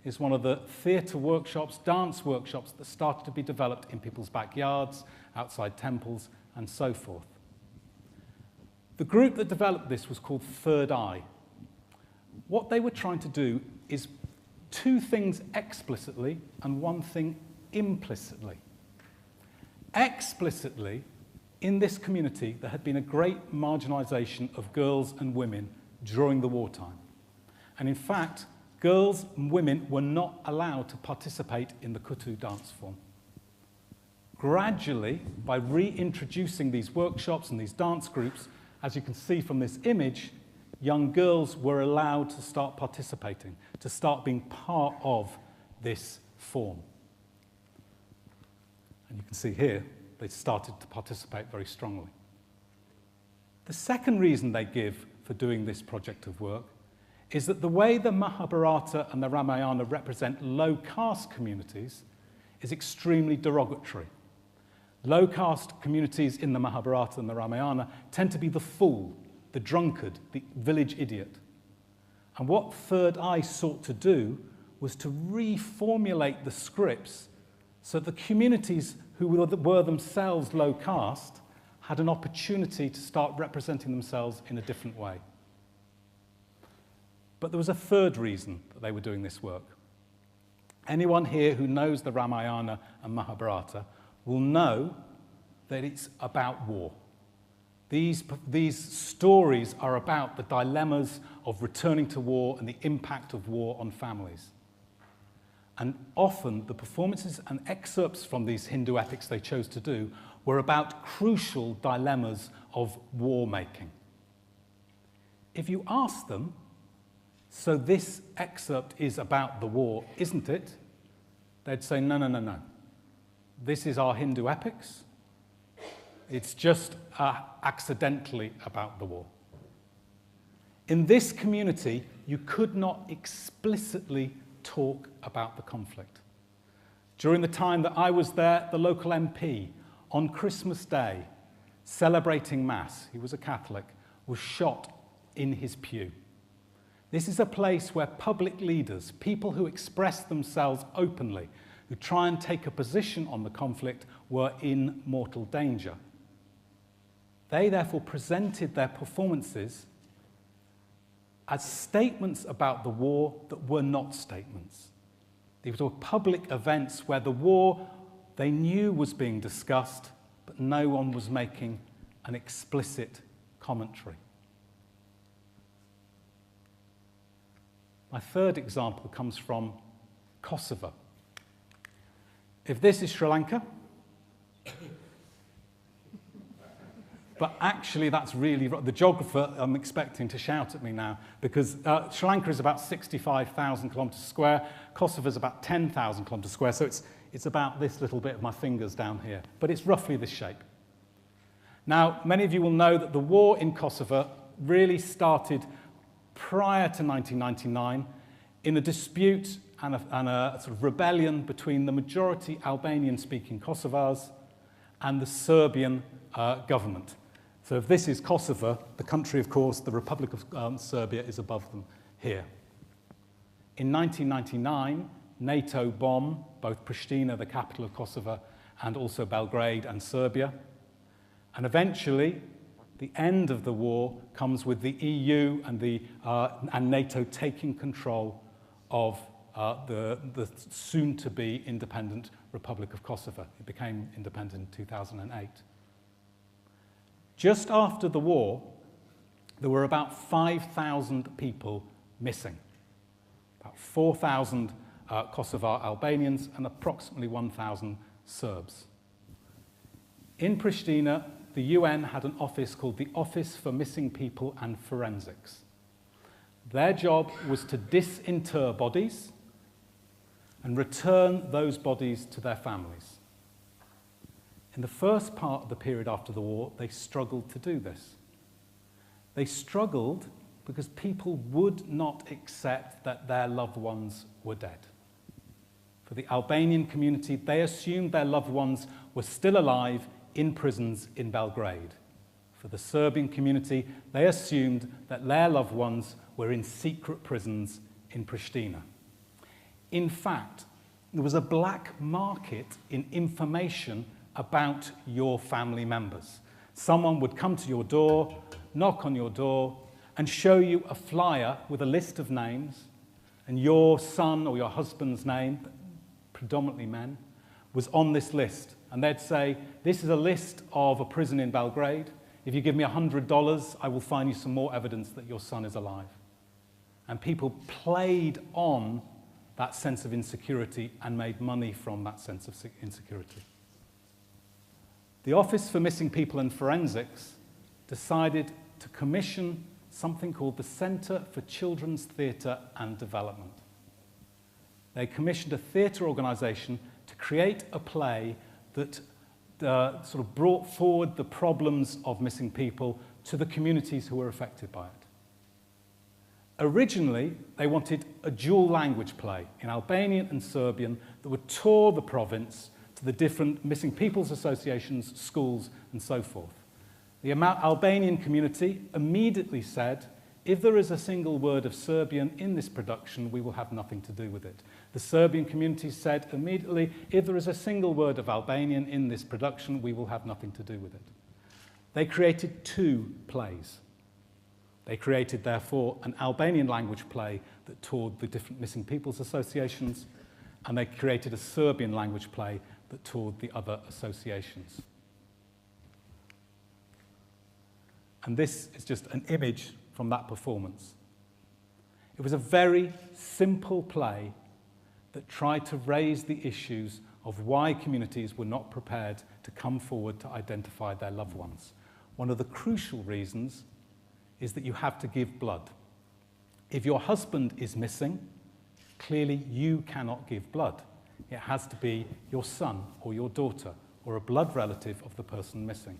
is one of the theatre workshops, dance workshops that started to be developed in people's backyards, outside temples, and so forth. The group that developed this was called Third Eye. What they were trying to do is two things explicitly and one thing implicitly. Explicitly, in this community, there had been a great marginalisation of girls and women during the wartime. And in fact, girls and women were not allowed to participate in the kutu dance form. Gradually, by reintroducing these workshops and these dance groups, as you can see from this image, young girls were allowed to start participating, to start being part of this form. And you can see here, they started to participate very strongly. The second reason they give for doing this project of work is that the way the Mahabharata and the Ramayana represent low-caste communities is extremely derogatory. Low-caste communities in the Mahabharata and the Ramayana tend to be the fool, the drunkard, the village idiot. And what Third Eye sought to do was to reformulate the scripts so the communities who were themselves low caste had an opportunity to start representing themselves in a different way. But there was a third reason that they were doing this work. Anyone here who knows the Ramayana and Mahabharata will know that it's about war. These stories are about the dilemmas of returning to war and the impact of war on families. And often the performances and excerpts from these Hindu epics they chose to do were about crucial dilemmas of war making. If you ask them, so this excerpt is about the war, isn't it? They'd say, no, no, no, no. This is our Hindu epics. It's just accidentally about the war. In this community, you could not explicitly talk about the conflict. During the time that I was there, the local MP, on Christmas Day, celebrating Mass, he was a Catholic, was shot in his pew. This is a place where public leaders, people who express themselves openly, who try and take a position on the conflict, were in mortal danger. They therefore presented their performances as statements about the war that were not statements. These were public events where the war they knew was being discussed, but no one was making an explicit commentary. My third example comes from Kosovo. If this is Sri Lanka, but actually that's really, the geographer I'm expecting to shout at me now, because Sri Lanka is about 65,000 kilometres square, Kosovo is about 10,000 kilometres square, so it's about this little bit of my fingers down here, but it's roughly this shape. Now, many of you will know that the war in Kosovo really started prior to 1999 in a dispute and a sort of rebellion between the majority Albanian-speaking Kosovars and the Serbian government. So if this is Kosovo, the country, of course, the Republic of Serbia is above them here. In 1999, NATO bombed both Pristina, the capital of Kosovo, and also Belgrade and Serbia. And eventually, the end of the war comes with the EU and NATO taking control of the soon-to-be independent Republic of Kosovo. It became independent in 2008. Just after the war, there were about 5,000 people missing. About 4,000 Kosovar Albanians and approximately 1,000 Serbs. In Pristina, the UN had an office called the Office for Missing People and Forensics. Their job was to disinter bodies and return those bodies to their families. In the first part of the period after the war, they struggled to do this. They struggled because people would not accept that their loved ones were dead. For the Albanian community, they assumed their loved ones were still alive in prisons in Belgrade. For the Serbian community, they assumed that their loved ones were in secret prisons in Pristina. In fact, there was a black market in information about your family members. Someone would come to your door, knock on your door, and show you a flyer with a list of names, and your son or your husband's name, predominantly men, was on this list. And they'd say, this is a list of a prison in Belgrade. If you give me $100, I will find you some more evidence that your son is alive. And people played on that sense of insecurity and made money from that sense of insecurity. The Office for Missing People and Forensics decided to commission something called the Centre for Children's Theatre and Development. They commissioned a theatre organisation to create a play that sort of brought forward the problems of missing people to the communities who were affected by it. Originally, they wanted a dual language play in Albanian and Serbian that would tour the province to the different missing people's associations, schools, and so forth. The Albanian community immediately said, if there is a single word of Serbian in this production, we will have nothing to do with it. The Serbian community said immediately, if there is a single word of Albanian in this production, we will have nothing to do with it. They created two plays. They created, therefore, an Albanian language play that toured the different missing people's associations, and they created a Serbian language play that toured the other associations. And this is just an image from that performance. It was a very simple play that tried to raise the issues of why communities were not prepared to come forward to identify their loved ones. One of the crucial reasons is that you have to give blood. If your husband is missing, clearly you cannot give blood. It has to be your son or your daughter or a blood relative of the person missing.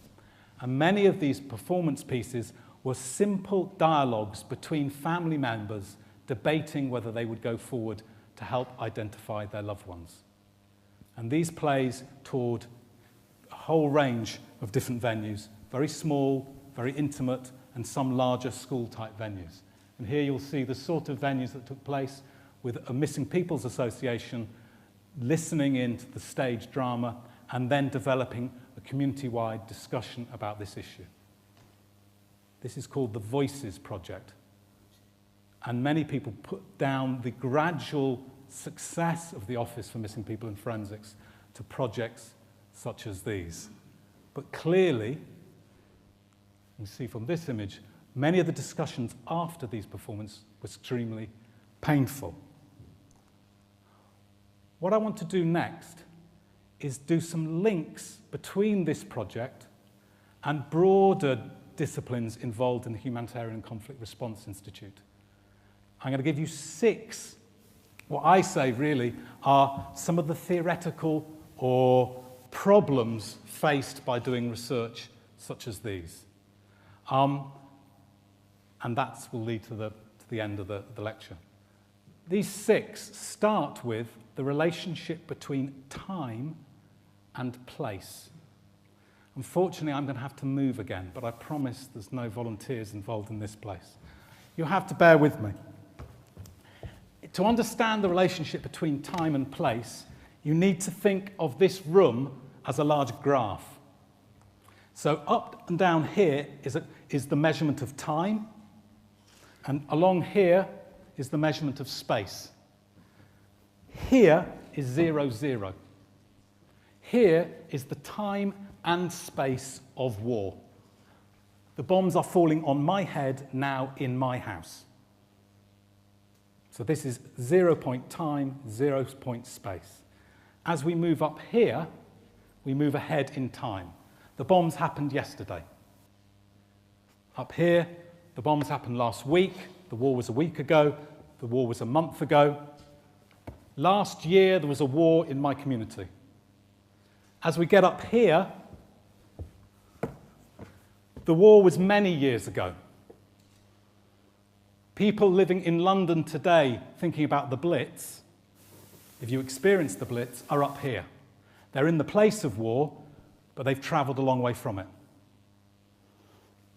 And many of these performance pieces were simple dialogues between family members debating whether they would go forward to help identify their loved ones. And these plays toured a whole range of different venues, very small, very intimate, and some larger school-type venues. And here you'll see the sort of venues that took place with a Missing People's Association listening into the stage drama and then developing a community-wide discussion about this issue. This is called the Voices Project. And many people put down the gradual success of the Office for Missing People and Forensics to projects such as these. But clearly, you see from this image, many of the discussions after these performances were extremely painful. What I want to do next is do some links between this project and broader disciplines involved in the Humanitarian Conflict Response Institute. I'm going to give you 6, what I say really are some of the theoretical or problems faced by doing research such as these. And that will lead to the end of the lecture. These 6 start with the relationship between time and place. Unfortunately, I'm going to have to move again, but I promise there's no volunteers involved in this place. You'll have to bear with me. To understand the relationship between time and place, you need to think of this room as a large graph. So up and down here is the measurement of time, and along here is the measurement of space. Here is 0, 0. Here is the time and space of war. The bombs are falling on my head now in my house. So this is 0 point time, 0 point space. As we move up here, we move ahead in time. The bombs happened yesterday. Up here, the bombs happened last week. The war was a week ago. The war was a month ago. Last year, there was a war in my community. As we get up here, the war was many years ago. People living in London today thinking about the Blitz, if you experience the Blitz, are up here. They're in the place of war, but they've travelled a long way from it.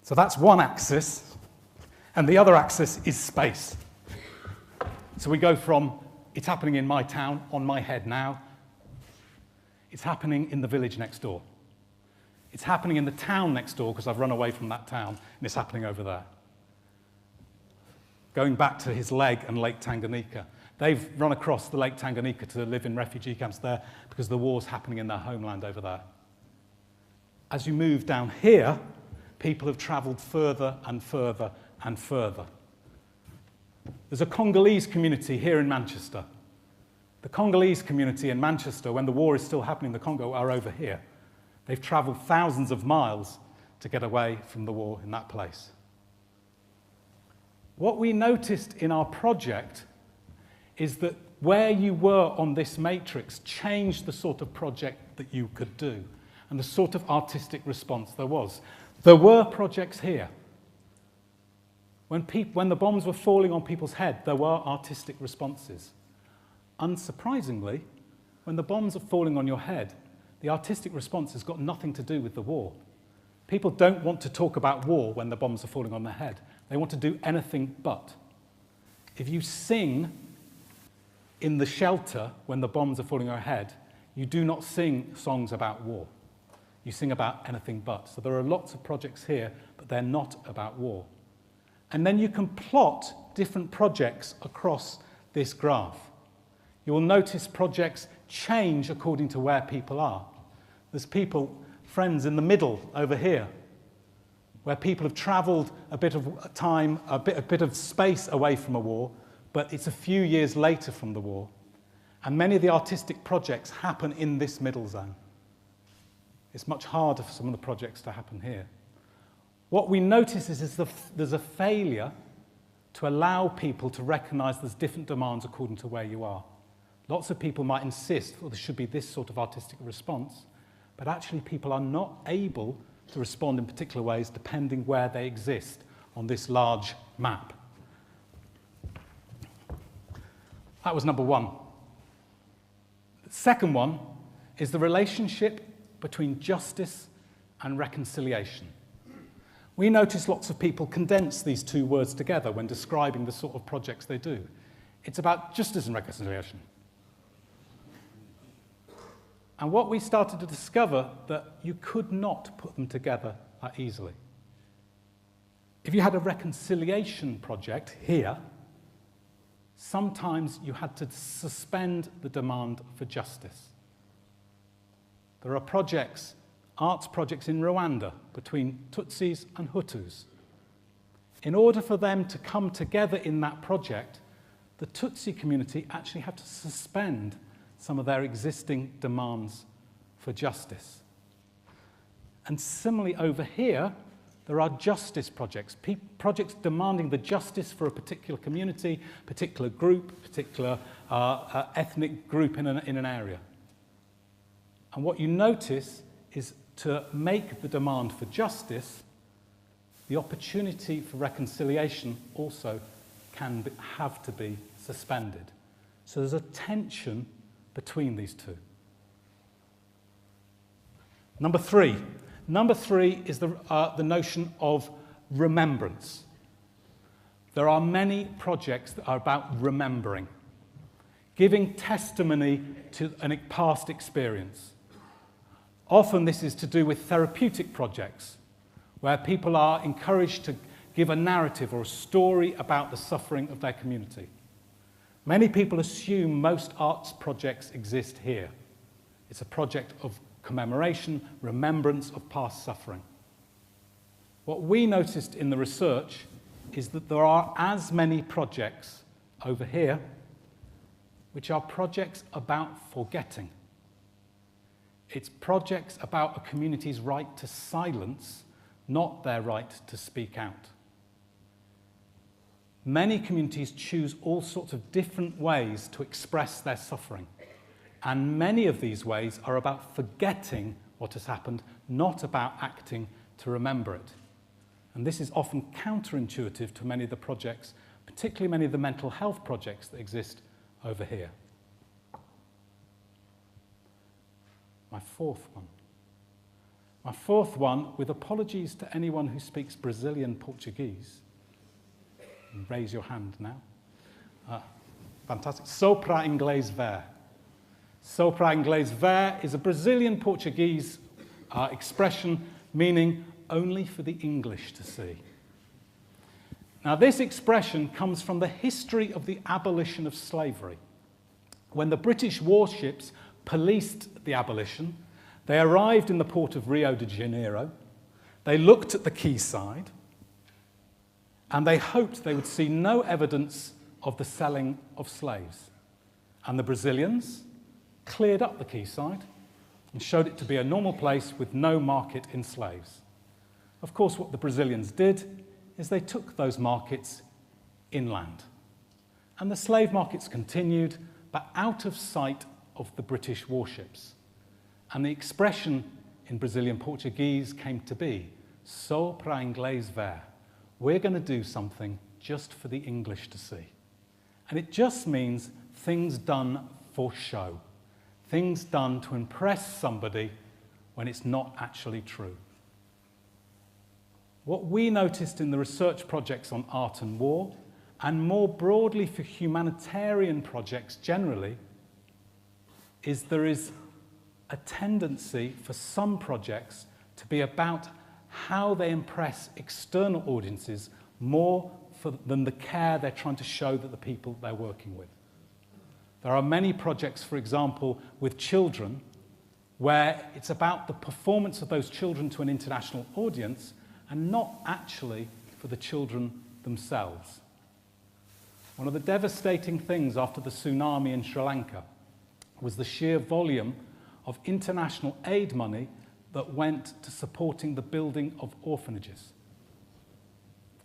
So that's one axis, and the other axis is space. So we go from, it's happening in my town, on my head now. It's happening in the village next door. It's happening in the town next door because I've run away from that town, and it's happening over there. Going back to his leg and Lake Tanganyika. They've run across the Lake Tanganyika to live in refugee camps there because the war's happening in their homeland over there. As you move down here, people have travelled further and further and further. There's a Congolese community here in Manchester. The Congolese community in Manchester, when the war is still happening in the Congo, are over here. They've travelled thousands of miles to get away from the war in that place. What we noticed in our project is that where you were on this matrix changed the sort of project that you could do and the sort of artistic response there was. There were projects here. When the bombs were falling on people's head, there were artistic responses. Unsurprisingly, when the bombs are falling on your head, the artistic response has got nothing to do with the war. People don't want to talk about war when the bombs are falling on their head. They want to do anything but. If you sing in the shelter when the bombs are falling on your head, you do not sing songs about war. You sing about anything but. So there are lots of projects here, but they're not about war. And then you can plot different projects across this graph. You will notice projects change according to where people are. There's friends in the middle over here, where people have travelled a bit of time, a bit of space away from a war, but it's a few years later from the war. And many of the artistic projects happen in this middle zone. It's much harder for some of the projects to happen here. What we notice is there's a failure to allow people to recognise there's different demands according to where you are. Lots of people might insist, well, there should be this sort of artistic response, but actually people are not able to respond in particular ways depending where they exist on this large map. That was number one. The second one is the relationship between justice and reconciliation. We notice lots of people condense these two words together when describing the sort of projects they do. It's about justice and reconciliation. And what we started to discover that you could not put them together that easily. If you had a reconciliation project here, sometimes you had to suspend the demand for justice. There are projects, arts projects in Rwanda between Tutsis and Hutus. In order for them to come together in that project, the Tutsi community actually had to suspend some of their existing demands for justice. And similarly over here, there are justice projects, projects demanding the justice for a particular community, particular group, particular ethnic group in an area. And what you notice is to make the demand for justice, the opportunity for reconciliation also have to be suspended. So there's a tension between these two. Number three is the notion of remembrance. There are many projects that are about remembering, giving testimony to a past experience. Often this is to do with therapeutic projects, where people are encouraged to give a narrative or a story about the suffering of their community. Many people assume most arts projects exist here. It's a project of commemoration, remembrance of past suffering. What we noticed in the research is that there are as many projects over here which are projects about forgetting. It's projects about a community's right to silence, not their right to speak out. Many communities choose all sorts of different ways to express their suffering, and many of these ways are about forgetting what has happened, not about acting to remember it. And this is often counterintuitive to many of the projects, particularly many of the mental health projects that exist over here. My fourth one, with apologies to anyone who speaks Brazilian Portuguese. Raise your hand now. Fantastic. Sopra inglês ver. Sopra inglês ver is a Brazilian Portuguese expression meaning only for the English to see. Now, this expression comes from the history of the abolition of slavery. When the British warships policed the abolition, they arrived in the port of Rio de Janeiro, they looked at the quayside, and they hoped they would see no evidence of the selling of slaves. And the Brazilians cleared up the quayside and showed it to be a normal place with no market in slaves. Of course, what the Brazilians did is they took those markets inland. And the slave markets continued, but out of sight of the British warships. And the expression in Brazilian Portuguese came to be, só para inglês ver. We're going to do something just for the English to see. And it just means things done for show. Things done to impress somebody when it's not actually true. What we noticed in the research projects on art and war, and more broadly for humanitarian projects generally, is there is a tendency for some projects to be about how they impress external audiences more than the care they're trying to show that the people they're working with. There are many projects, for example, with children, where it's about the performance of those children to an international audience and not actually for the children themselves. One of the devastating things after the tsunami in Sri Lanka was the sheer volume of international aid money that went to supporting the building of orphanages.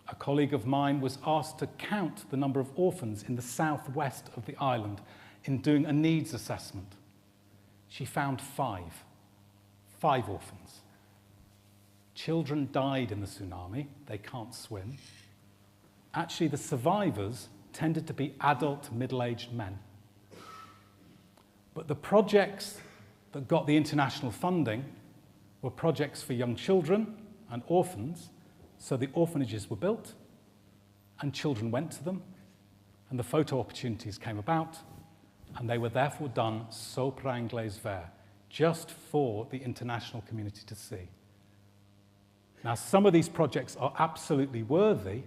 A colleague of mine was asked to count the number of orphans in the southwest of the island in doing a needs assessment. She found 5 orphans. Children died in the tsunami. They can't swim. Actually, the survivors tended to be adult, middle-aged men. But the projects that got the international funding were projects for young children and orphans, so the orphanages were built, and children went to them, and the photo opportunities came about, and they were therefore done só para inglês ver, just for the international community to see. Now, some of these projects are absolutely worthy,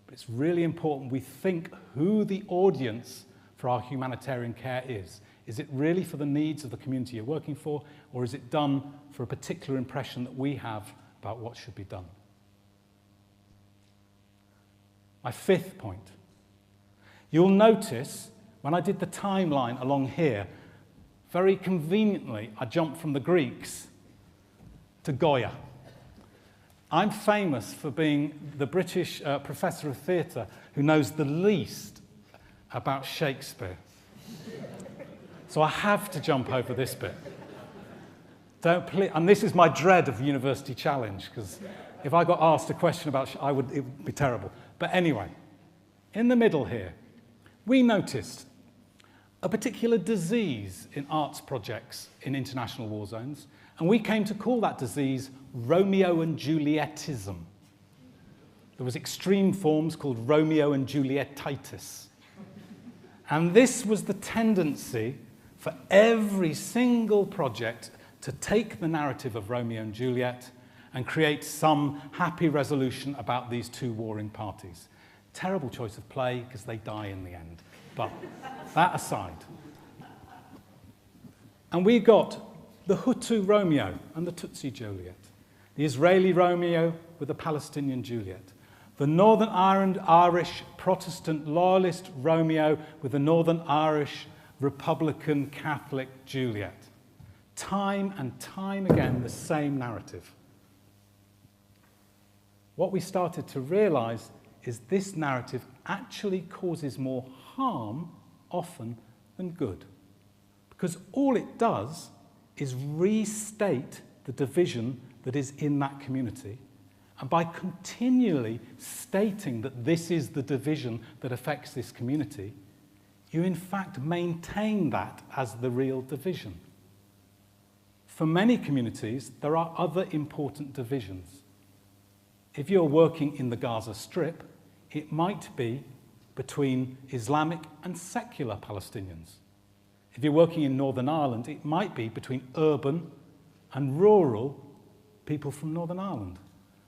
but it's really important we think who the audience for our humanitarian care is. Is it really for the needs of the community you're working for, or is it done for a particular impression that we have about what should be done? My 5th point. You'll notice when I did the timeline along here, very conveniently, I jumped from the Greeks to Goya. I'm famous for being the British professor of theatre who knows the least about Shakespeare. So I have to jump over this bit. And this is my dread of University Challenge, because if I got asked a question about, it would be terrible. But anyway, in the middle here, we noticed a particular disease in arts projects in international war zones, and we came to call that disease Romeo and Julietism. There was extreme forms called Romeo and Julietitis. And this was the tendency for every single project to take the narrative of Romeo and Juliet and create some happy resolution about these two warring parties. Terrible choice of play, because they die in the end. But that aside. And we got the Hutu Romeo and the Tutsi Juliet, the Israeli Romeo with the Palestinian Juliet, the Northern Irish Protestant loyalist Romeo with the Northern Irish Republican Catholic Juliet. Time and time again, the same narrative. What we started to realize is this narrative actually causes more harm often than good. Because all it does is restate the division that is in that community. And by continually stating that this is the division that affects this community, you in fact maintain that as the real division. For many communities, there are other important divisions. If you're working in the Gaza Strip, it might be between Islamic and secular Palestinians. If you're working in Northern Ireland, it might be between urban and rural people from Northern Ireland.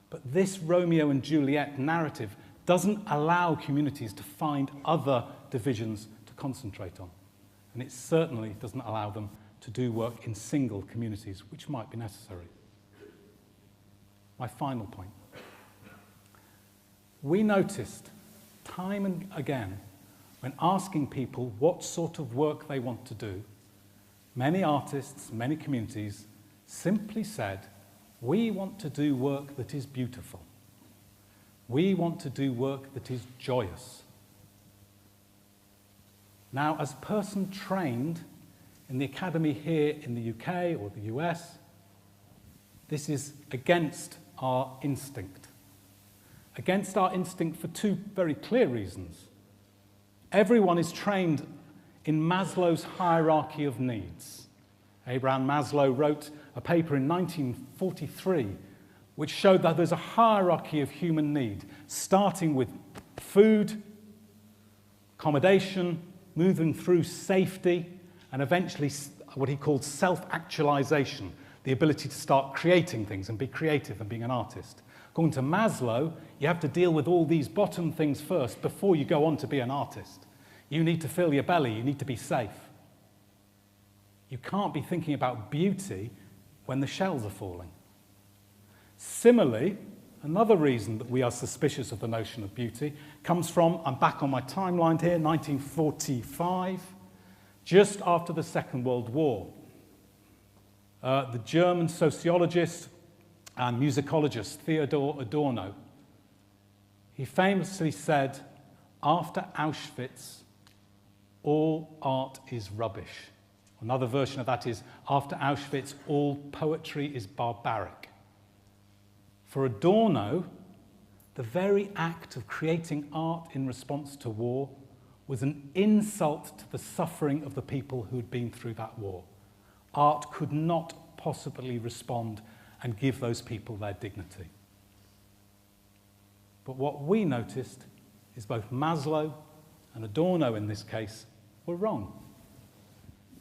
But this Romeo and Juliet narrative doesn't allow communities to find other divisions to concentrate on. And it certainly doesn't allow them to do work in single communities, which might be necessary. My final point. We noticed time and again, when asking people what sort of work they want to do, many artists, many communities simply said, we want to do work that is beautiful. We want to do work that is joyous. Now, as a person trained in the academy here in the UK or the US, this is against our instinct. Against our instinct for two very clear reasons. Everyone is trained in Maslow's hierarchy of needs. Abraham Maslow wrote a paper in 1943 which showed that there's a hierarchy of human need, starting with food, accommodation, moving through safety, and eventually what he called self-actualization, the ability to start creating things and be creative and being an artist. According to Maslow, you have to deal with all these bottom things first before you go on to be an artist. You need to fill your belly, you need to be safe. You can't be thinking about beauty when the shells are falling. Similarly, another reason that we are suspicious of the notion of beauty comes from, I'm back on my timeline here, 1945, just after the Second World War. The German sociologist and musicologist Theodor Adorno, he famously said, after Auschwitz, all art is rubbish. Another version of that is, after Auschwitz, all poetry is barbaric. For Adorno, the very act of creating art in response to war was an insult to the suffering of the people who had been through that war. Art could not possibly respond and give those people their dignity. But what we noticed is both Maslow and Adorno in this case were wrong.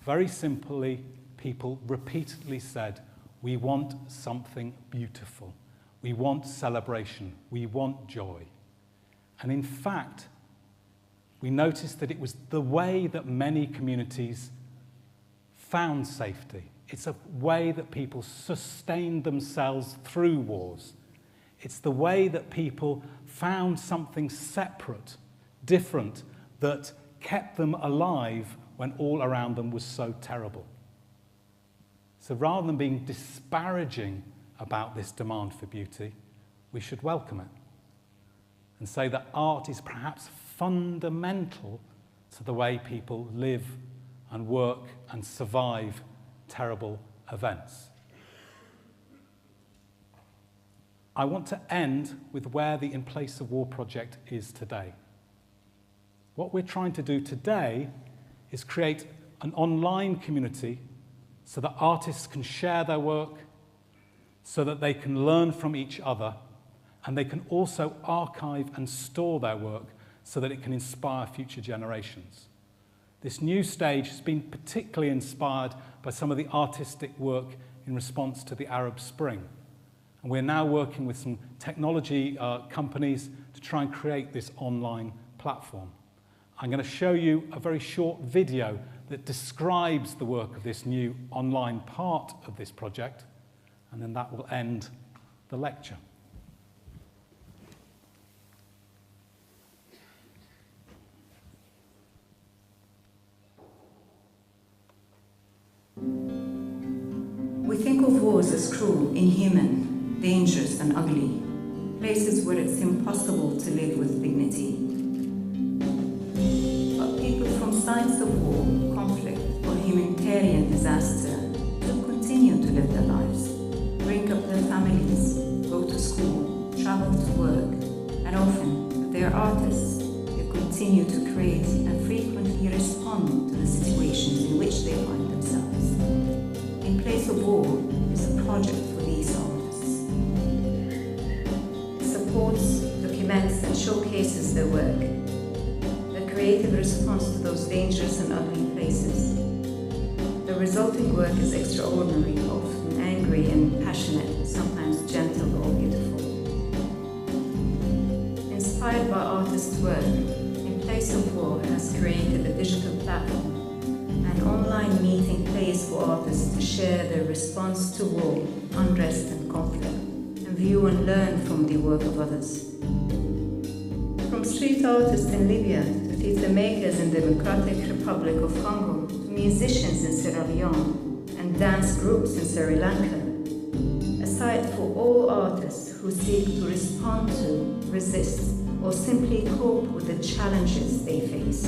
Very simply, people repeatedly said, we want something beautiful. We want celebration. We want joy. And in fact, we noticed that it was the way that many communities found safety. It's a way that people sustained themselves through wars. It's the way that people found something separate, different, that kept them alive when all around them was so terrible. So rather than being disparaging about this demand for beauty, we should welcome it and say that art is perhaps fundamental to the way people live and work and survive terrible events. I want to end with where the In Place of War project is today. What we're trying to do today is create an online community so that artists can share their work, so that they can learn from each other, and they can also archive and store their work so that it can inspire future generations. This new stage has been particularly inspired by some of the artistic work in response to the Arab Spring. And we're now working with some technology companies to try and create this online platform. I'm going to show you a very short video that describes the work of this new online part of this project, and then that will end the lecture. We think of wars as cruel, inhuman, dangerous and ugly, places where it's impossible to live with dignity. But people from sites of war, conflict or humanitarian disaster still continue to live their lives, bring up their families, go to school, travel to work, and often they are artists who continue to create and frequently respond to the situations in which they find themselves. In Place of War is a project for these artists. It supports, documents and showcases their work, their creative response to those dangerous and ugly places. The resulting work is extraordinary, often angry and passionate, sometimes gentle or beautiful. Inspired by artists' work, In Place of War has created a digital platform, an online meeting place for artists to share their response to war, unrest and conflict, and view and learn from the work of others. From street artists in Libya to theatre makers in the Democratic Republic of Congo, to musicians in Sierra Leone and dance groups in Sri Lanka, a site for all artists who seek to respond to, resist, or simply cope with the challenges they face,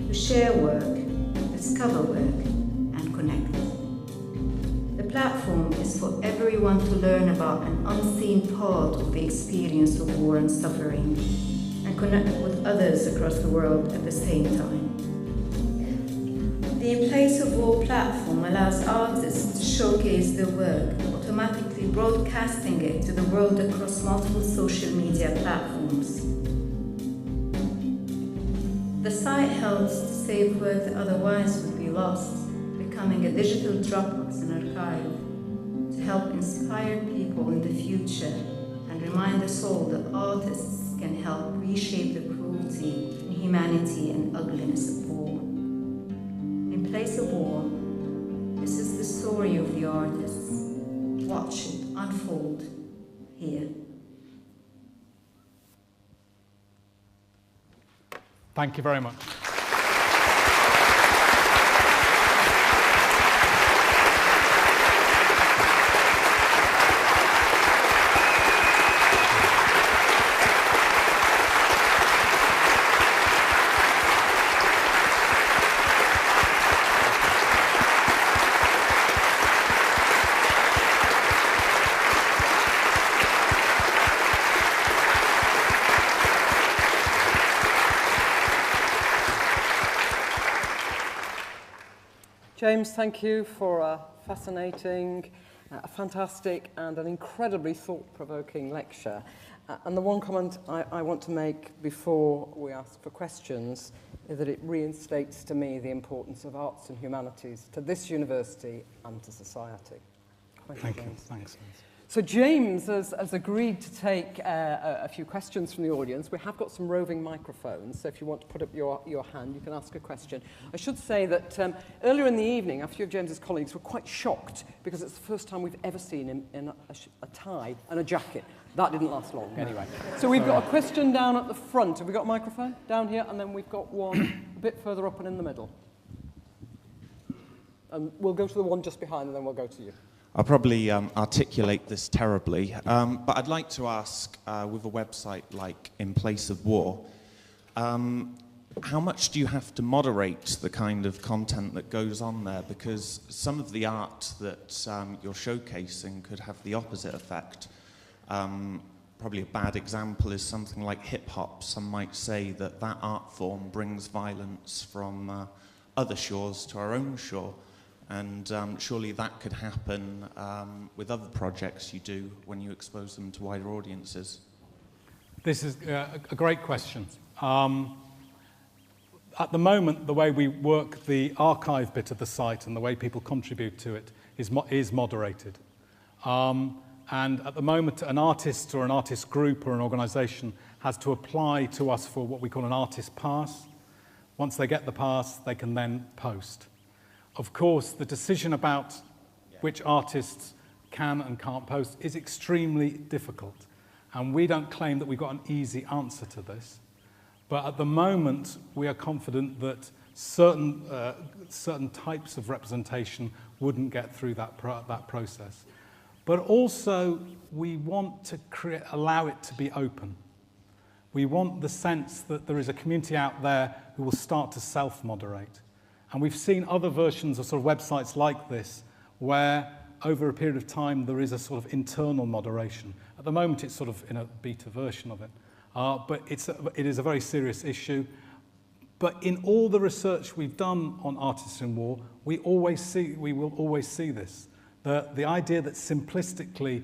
to share work, discover work, and connect. The platform is for everyone to learn about an unseen part of the experience of war and suffering, and connect with others across the world at the same time. The In Place of War platform allows artists to showcase their work, automatically broadcasting it to the world across multiple social media platforms. The site helps to save work that otherwise would be lost, becoming a digital Dropbox and archive, to help inspire people in the future and remind us all that artists can help reshape the cruelty, inhumanity and ugliness of war. In Place of War, this is the story of the artists. Watch it unfold here. Thank you very much. James, thank you for a fascinating, a fantastic and an incredibly thought-provoking lecture. And the one comment I want to make before we ask for questions is that it reinstates to me the importance of arts and humanities to this university and to society. Thank you, James. Thanks. So James has agreed to take a few questions from the audience. We have got some roving microphones, so if you want to put up your hand, you can ask a question. I should say that earlier in the evening, a few of James's colleagues were quite shocked because it's the first time we've ever seen him in a tie and a jacket. That didn't last long, anyway. So we've got a question down at the front. Have we got a microphone? Down here, and then we've got one a bit further up and in the middle. And we'll go to the one just behind, and then we'll go to you. I'll probably articulate this terribly, but I'd like to ask, with a website like In Place of War, how much do you have to moderate the kind of content that goes on there? Because some of the art that you're showcasing could have the opposite effect. Probably a bad example is something like hip-hop. Some might say that that art form brings violence from other shores to our own shore. And surely that could happen with other projects you do when you expose them to wider audiences. This is a great question. At the moment, the way we work the archive bit of the site and the way people contribute to it is moderated. And at the moment, an artist or an artist group or an organisation has to apply to us for what we call an artist pass. Once they get the pass, they can then post. Of course, the decision about which artists can and can't post is extremely difficult. And we don't claim that we've got an easy answer to this. But at the moment, we are confident that certain types of representation wouldn't get through that process. But also, we want to allow it to be open. We want the sense that there is a community out there who will start to self-moderate. And we've seen other versions of sort of websites like this where, over a period of time, there is a sort of internal moderation. At the moment, it's sort of in a beta version of it. But it is a very serious issue. But in all the research we've done on artists in war, we will always see this. The idea that simplistically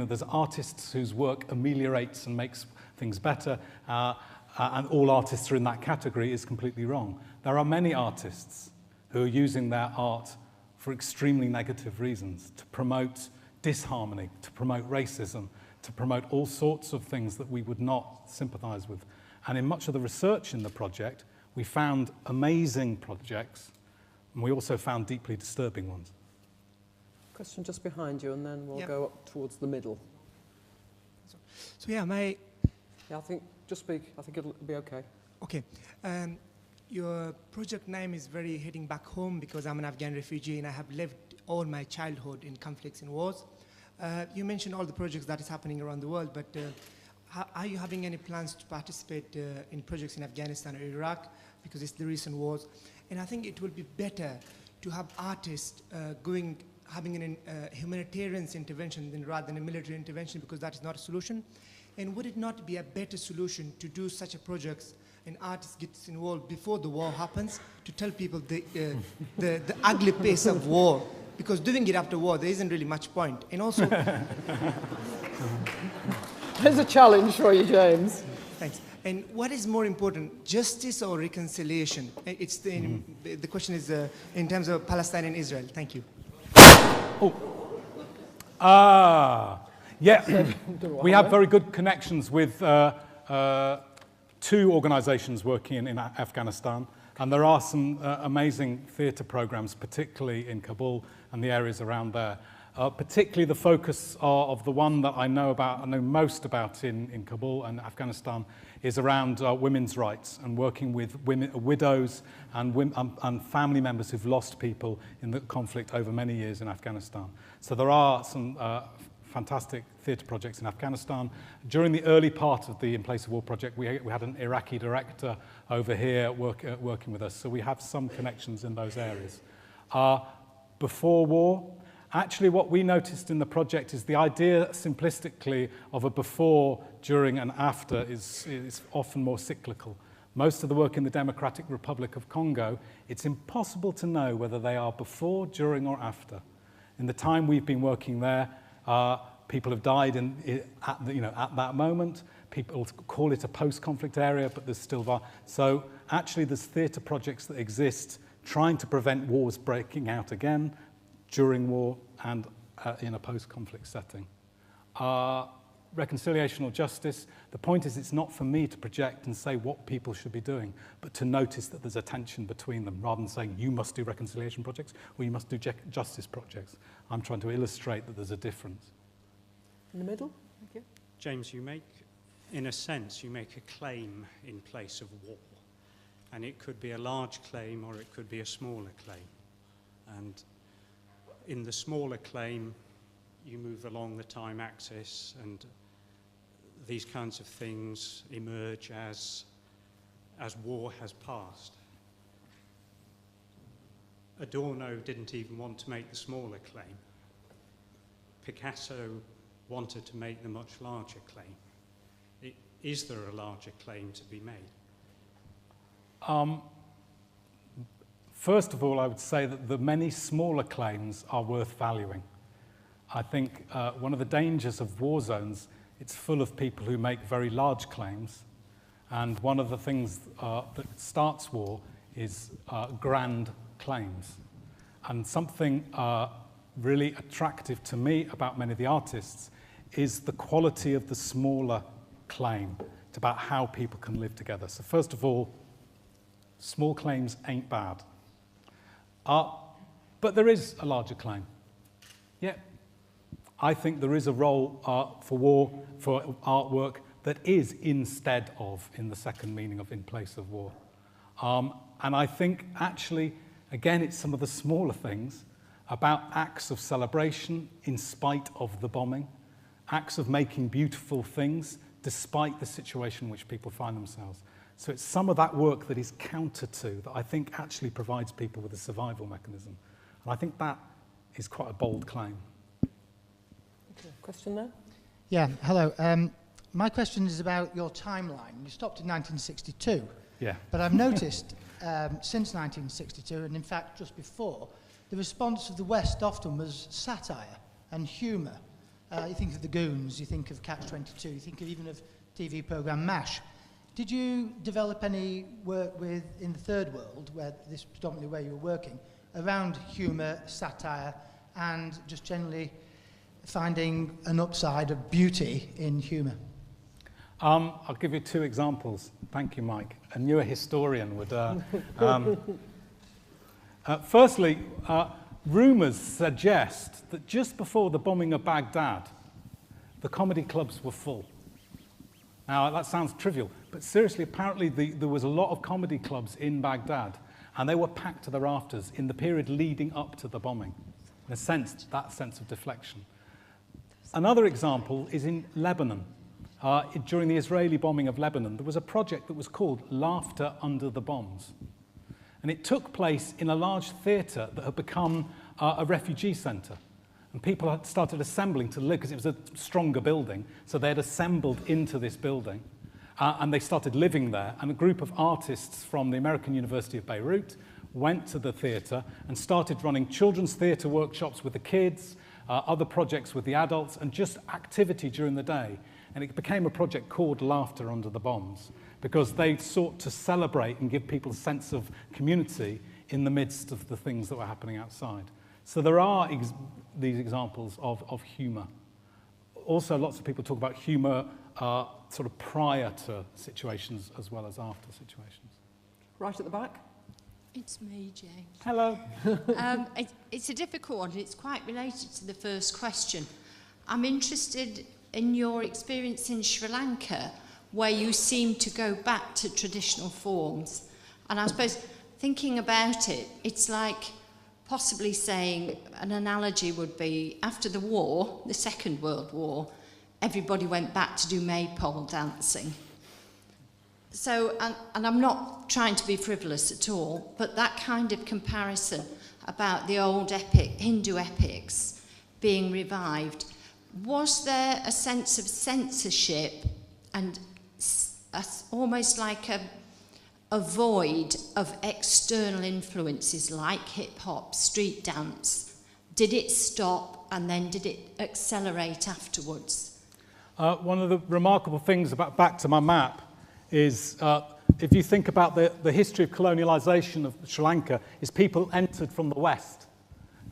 there's artists whose work ameliorates and makes things better, and all artists are in that category is completely wrong. There are many artists who are using their art for extremely negative reasons, to promote disharmony, to promote racism, to promote all sorts of things that we would not sympathise with. And in much of the research in the project, we found amazing projects, and we also found deeply disturbing ones. Question just behind you, and then we'll go up towards the middle. So yeah, I think just speak. I think it'll be okay. Okay. Your project name is very heading back home because I'm an Afghan refugee and I have lived all my childhood in conflicts and wars. You mentioned all the projects that is happening around the world, but are you having any plans to participate in projects in Afghanistan or Iraq because it's the recent wars? And I think it will be better to have artists having a humanitarian intervention rather than a military intervention, because that is not a solution. And would it not be a better solution to do such a projects and artists gets involved before the war happens to tell people the ugly pace of war? Because doing it after war, there isn't really much point. And also... There's a challenge for you, James. Thanks. And what is more important, justice or reconciliation? It's the question is in terms of Palestine and Israel. Thank you. Yeah, we have very good connections with two organisations working in Afghanistan, and there are some amazing theatre programmes, particularly in Kabul and the areas around there. Particularly the focus of the one that I know most about in Kabul and Afghanistan is around women's rights and working with widows and family members who've lost people in the conflict over many years in Afghanistan. So there are some fantastic theatre projects in Afghanistan. During the early part of the In Place of War project, we had an Iraqi director over here working with us, so we have some connections in those areas. Before war, actually what we noticed in the project is the idea simplistically of a before, during and after is often more cyclical. Most of the work in the Democratic Republic of Congo, it's impossible to know whether they are before, during or after. In the time we've been working there, people have died at that moment. People call it a post-conflict area, but there's still... So actually there's theatre projects that exist trying to prevent wars breaking out again, during war and in a post-conflict setting. Reconciliation or justice, the point is it's not for me to project and say what people should be doing, but to notice that there's a tension between them, rather than saying you must do reconciliation projects or you must do justice projects. I'm trying to illustrate that there's a difference. In the middle? Thank you. James, in a sense, you make a claim in place of war. And it could be a large claim or it could be a smaller claim. And in the smaller claim, you move along the time axis and these kinds of things emerge as war has passed. Adorno didn't even want to make the smaller claim. Picasso wanted to make the much larger claim. Is there a larger claim to be made? First of all, I would say that the many smaller claims are worth valuing. I think one of the dangers of war zones, it's full of people who make very large claims, and one of the things that starts war is grand claims. And something really attractive to me about many of the artists is the quality of the smaller claim. It's about how people can live together. So first of all, small claims ain't bad. But there is a larger claim. Yeah, I think there is a role for war, for artwork that is instead of, in the second meaning of in place of war. And I think actually, again, it's some of the smaller things about acts of celebration in spite of the bombing, acts of making beautiful things despite the situation in which people find themselves. So it's some of that work that is counter to, that I think actually provides people with a survival mechanism. And I think that is quite a bold claim. Okay, question there? Yeah, hello. My question is about your timeline. You stopped in 1962. Yeah. But I've noticed since 1962, and in fact just before, the response of the West often was satire and humour. You think of the Goons, you think of Catch-22, you think even of TV programme MASH. Did you develop any work in the third world, where this is predominantly where you were working, around humour, satire, and just generally finding an upside of beauty in humour? I'll give you two examples. Thank you, Mike. A newer historian would... Firstly, rumours suggest that just before the bombing of Baghdad, the comedy clubs were full. Now, that sounds trivial, but seriously, apparently there was a lot of comedy clubs in Baghdad, and they were packed to the rafters in the period leading up to the bombing. In a sense, that sense of deflection. Another example is in Lebanon. During the Israeli bombing of Lebanon, there was a project that was called Laughter Under the Bombs. And it took place in a large theatre that had become a refugee centre. And people had started assembling to live, because it was a stronger building, so they had assembled into this building. And they started living there. And a group of artists from the American University of Beirut went to the theatre and started running children's theatre workshops with the kids, other projects with the adults, and just activity during the day. And it became a project called Laughter Under the Bombs, because they sought to celebrate and give people a sense of community in the midst of the things that were happening outside. So there are these examples of humour. Also, lots of people talk about humour sort of prior to situations as well as after situations. Right at the back. It's me, Jane. Hello. It's a difficult one. It's quite related to the first question. I'm interested in your experience in Sri Lanka, where you seem to go back to traditional forms. And I suppose, thinking about it, it's like possibly saying, an analogy would be, after the war, the Second World War, everybody went back to do maypole dancing. So, and I'm not trying to be frivolous at all, but that kind of comparison about the old Hindu epics being revived, was there a sense of censorship and almost like a void of external influences like hip-hop, street dance? Did it stop and then did it accelerate afterwards? One of the remarkable things about, back to my map, is if you think about the history of colonialisation of Sri Lanka, is people entered from the west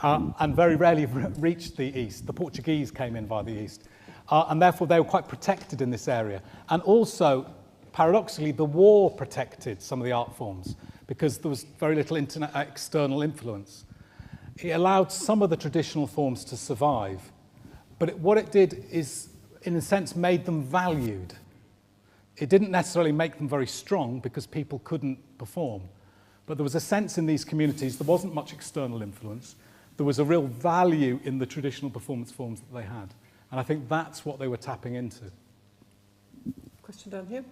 and very rarely reached the east. The Portuguese came in via the east. And therefore they were quite protected in this area. And also, paradoxically, the war protected some of the art forms because there was very little external influence. It allowed some of the traditional forms to survive. But what it did is, in a sense, made them valued. It didn't necessarily make them very strong because people couldn't perform. But there was a sense in these communities, there wasn't much external influence. There was a real value in the traditional performance forms that they had. And I think that's what they were tapping into. Question down here.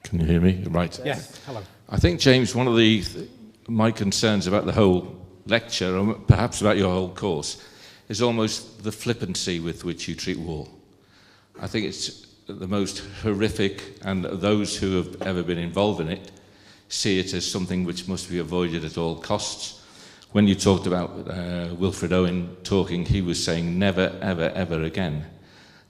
Can you hear me? Right. Yes, hello. I think, James, one of my concerns about the whole lecture, and perhaps about your whole course, is almost the flippancy with which you treat war. I think it's the most horrific, and those who have ever been involved in it see it as something which must be avoided at all costs. When you talked about Wilfred Owen talking, he was saying never, ever, ever again.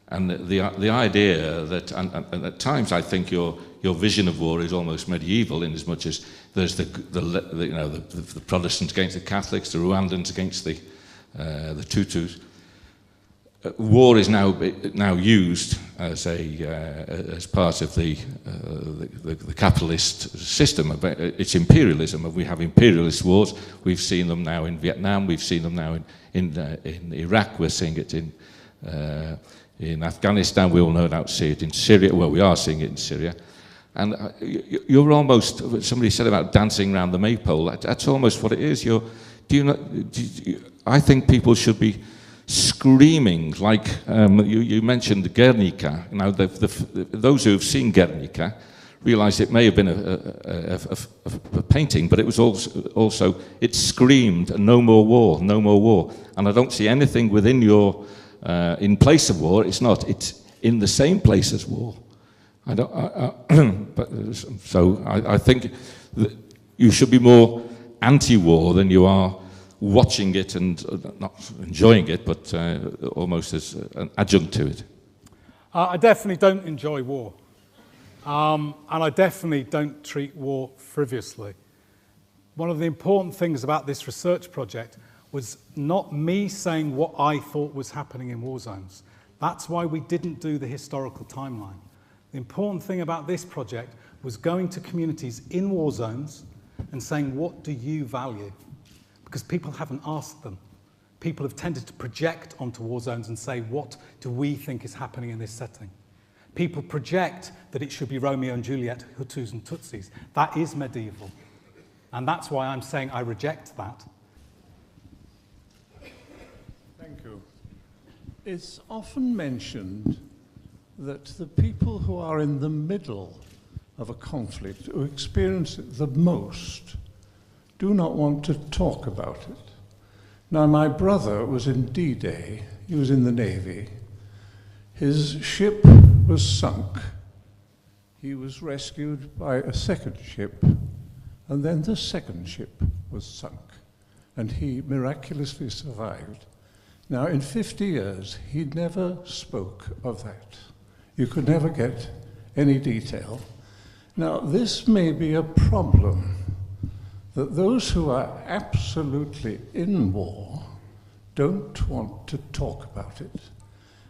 And the idea that, and at times I think your vision of war is almost medieval, in as much as there's the Protestants against the Catholics, the Rwandans against the Tutus. War is now used as part of the capitalist system. It's imperialism, and we have imperialist wars. We've seen them now in Vietnam. We've seen them now in Iraq. We're seeing it in Afghanistan. We will no doubt see it in Syria. Well, we are seeing it in Syria. And you're almost, somebody said about dancing around the maypole. That's almost what it is. I think people should be screaming, like you mentioned Guernica. Now, those who have seen Guernica realize it may have been a painting, but it was also it screamed, no more war, no more war. And I don't see anything within your, in place of war. It's not, it's in the same place as war. I think that you should be more anti-war than you are watching it and not enjoying it, but almost as an adjunct to it. I definitely don't enjoy war. And I definitely don't treat war frivolously. One of the important things about this research project was not me saying what I thought was happening in war zones. That's why we didn't do the historical timeline. The important thing about this project was going to communities in war zones and saying, what do you value? Because people haven't asked them. People have tended to project onto war zones and say, what do we think is happening in this setting? People project that it should be Romeo and Juliet, Hutus and Tutsis. That is medieval. And that's why I'm saying I reject that. Thank you. It's often mentioned that the people who are in the middle of a conflict, who experience it the most, do not want to talk about it. Now, my brother was in D-Day. He was in the Navy. His ship was sunk. He was rescued by a second ship, and then the second ship was sunk, and he miraculously survived. Now, in 50 years, he never spoke of that. You could never get any detail. Now, this may be a problem, that those who are absolutely in war don't want to talk about it.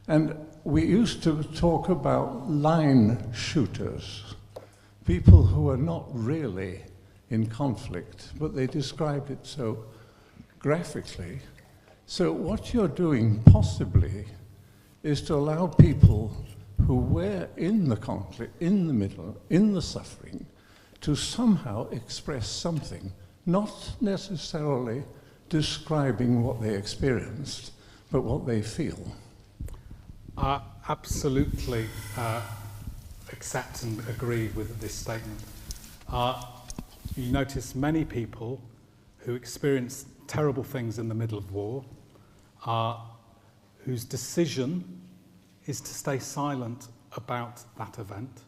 And we used to talk about line shooters, people who are not really in conflict, but they described it so graphically. So what you're doing possibly is to allow people who were in the conflict, in the middle, in the suffering, to somehow express something, not necessarily describing what they experienced, but what they feel. I absolutely accept and agree with this statement. You notice many people who experience terrible things in the middle of war, whose decision is to stay silent about that event.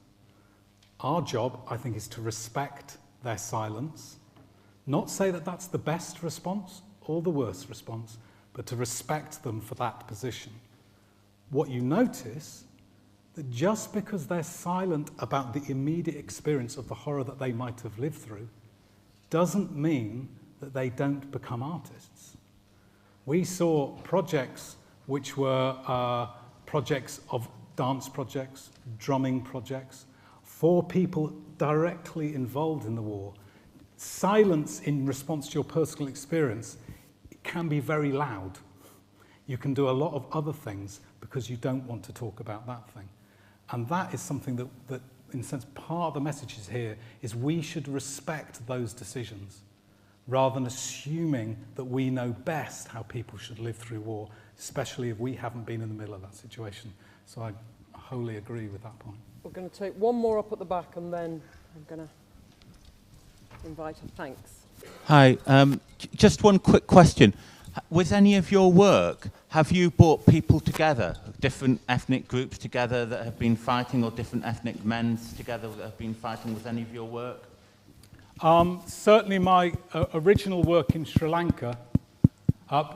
Our job, I think, is to respect their silence, not say that that's the best response or the worst response, but to respect them for that position. What you notice, that just because they're silent about the immediate experience of the horror that they might have lived through, doesn't mean that they don't become artists. We saw projects which were projects of dance projects, drumming projects, for people directly involved in the war. Silence in response to your personal experience, it can be very loud. You can do a lot of other things because you don't want to talk about that thing. And that is something that in a sense, part of the message is here, is we should respect those decisions rather than assuming that we know best how people should live through war, especially if we haven't been in the middle of that situation. So I wholly agree with that point. We're going to take one more up at the back and then I'm going to invite her. Thanks. Hi, just one quick question. With any of your work, have you brought people together, different ethnic groups together that have been fighting, or different ethnic men together that have been fighting with any of your work? Certainly my original work in Sri Lanka,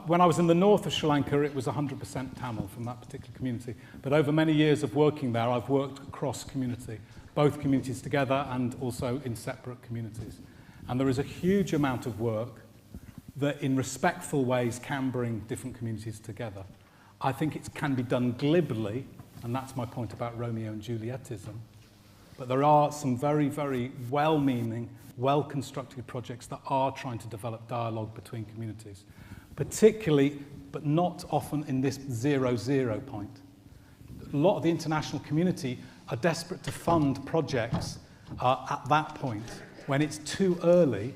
when I was in the north of Sri Lanka, it was 100% Tamil from that particular community. But over many years of working there, I've worked across community, both communities together and also in separate communities. And there is a huge amount of work that in respectful ways can bring different communities together. I think it can be done glibly, and that's my point about Romeo and Julietism. But there are some very, very well-meaning, well-constructed projects that are trying to develop dialogue between communities, particularly, but not often in this 0-0 point. A lot of the international community are desperate to fund projects at that point, when it's too early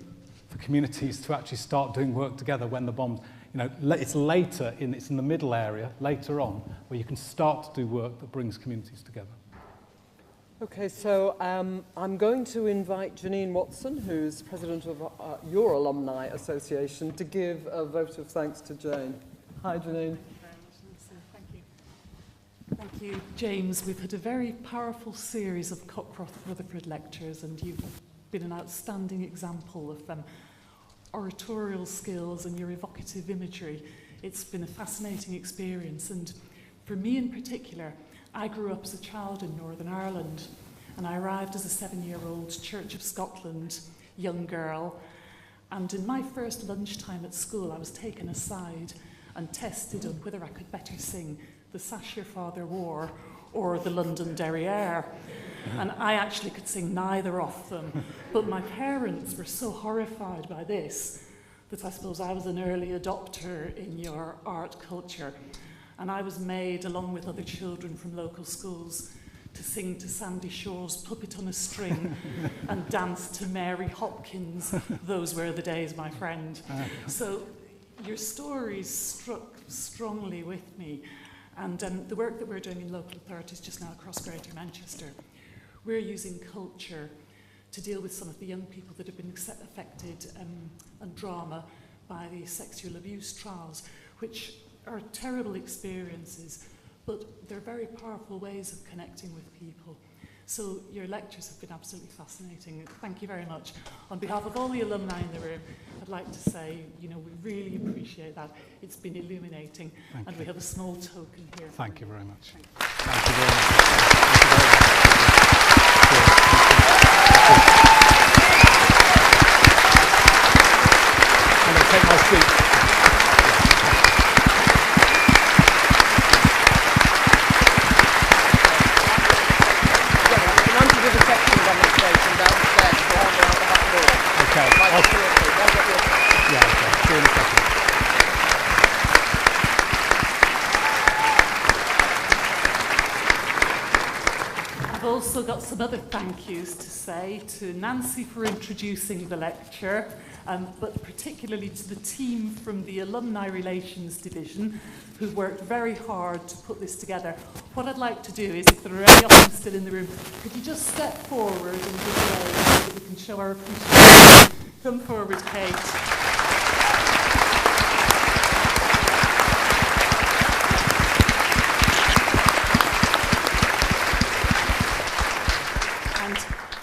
for communities to actually start doing work together when the bombs, it's later, it's in the middle area, later on, where you can start to do work that brings communities together. Okay, so I'm going to invite Janine Watson, who's president of your Alumni Association, to give a vote of thanks to Jane. Hi, Janine. Thank you. Thank you, James. We've had a very powerful series of Cockcroft Rutherford lectures, and you've been an outstanding example of oratorial skills and your evocative imagery. It's been a fascinating experience, and for me in particular, I grew up as a child in Northern Ireland, and I arrived as a 7-year-old Church of Scotland young girl, and in my first lunchtime at school I was taken aside and tested on whether I could better sing The Sash Your Father Wore or The London Derriere. And I actually could sing neither of them, but my parents were so horrified by this that I suppose I was an early adopter in your art culture. And I was made, along with other children from local schools, to sing to Sandy Shaw's Puppet on a String and dance to Mary Hopkins. Those were the days, my friend. So your stories struck strongly with me. And the work that we're doing in local authorities just now across Greater Manchester, we're using culture to deal with some of the young people that have been affected and drama by the sexual abuse trials, which are terrible experiences, but they're very powerful ways of connecting with people. So your lectures have been absolutely fascinating. Thank you very much. On behalf of all the alumni in the room, I'd like to say, we really appreciate that. It's been illuminating, and we have a small token here. Thank you very much. Thank you. Thank you very much. I'm going to take my seat. I've also got some other thank yous to say to Nancy for introducing the lecture, but particularly to the team from the Alumni Relations Division who worked very hard to put this together. What I'd like to do is, if there are any of them still in the room, could you just step forward and give way so that we can show our appreciation? Come forward, Kate.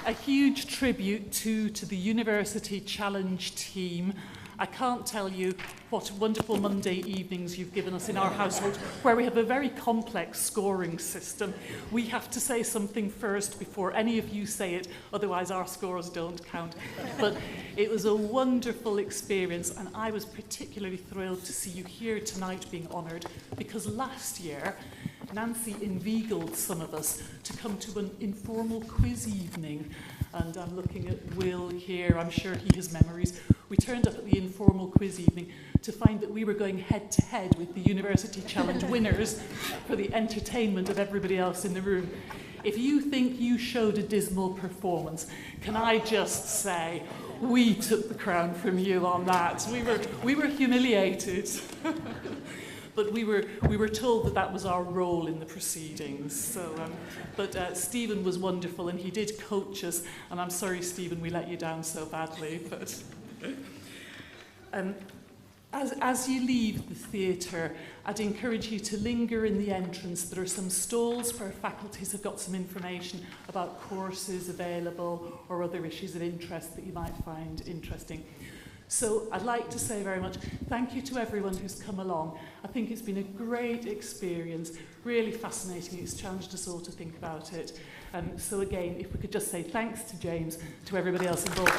A huge tribute to the University Challenge team. I can't tell you what wonderful Monday evenings you've given us in our household, where we have a very complex scoring system. We have to say something first before any of you say it, otherwise our scores don't count. But it was a wonderful experience, and I was particularly thrilled to see you here tonight being honoured, because last year Nancy inveigled some of us to come to an informal quiz evening. And I'm looking at Will here, I'm sure he has memories. We turned up at the informal quiz evening to find that we were going head to head with the University Challenge winners for the entertainment of everybody else in the room. If you think you showed a dismal performance, can I just say, we took the crown from you on that. We were humiliated. But we were told that that was our role in the proceedings. So, but Stephen was wonderful, and he did coach us. And I'm sorry, Stephen, we let you down so badly. But As you leave the theatre, I'd encourage you to linger in the entrance. There are some stalls where faculties have got some information about courses available or other issues of interest that you might find interesting. So I'd like to say very much thank you to everyone who's come along. I think it's been a great experience, really fascinating. It's challenged us all to think about it. So again, if we could just say thanks to James, to everybody else involved.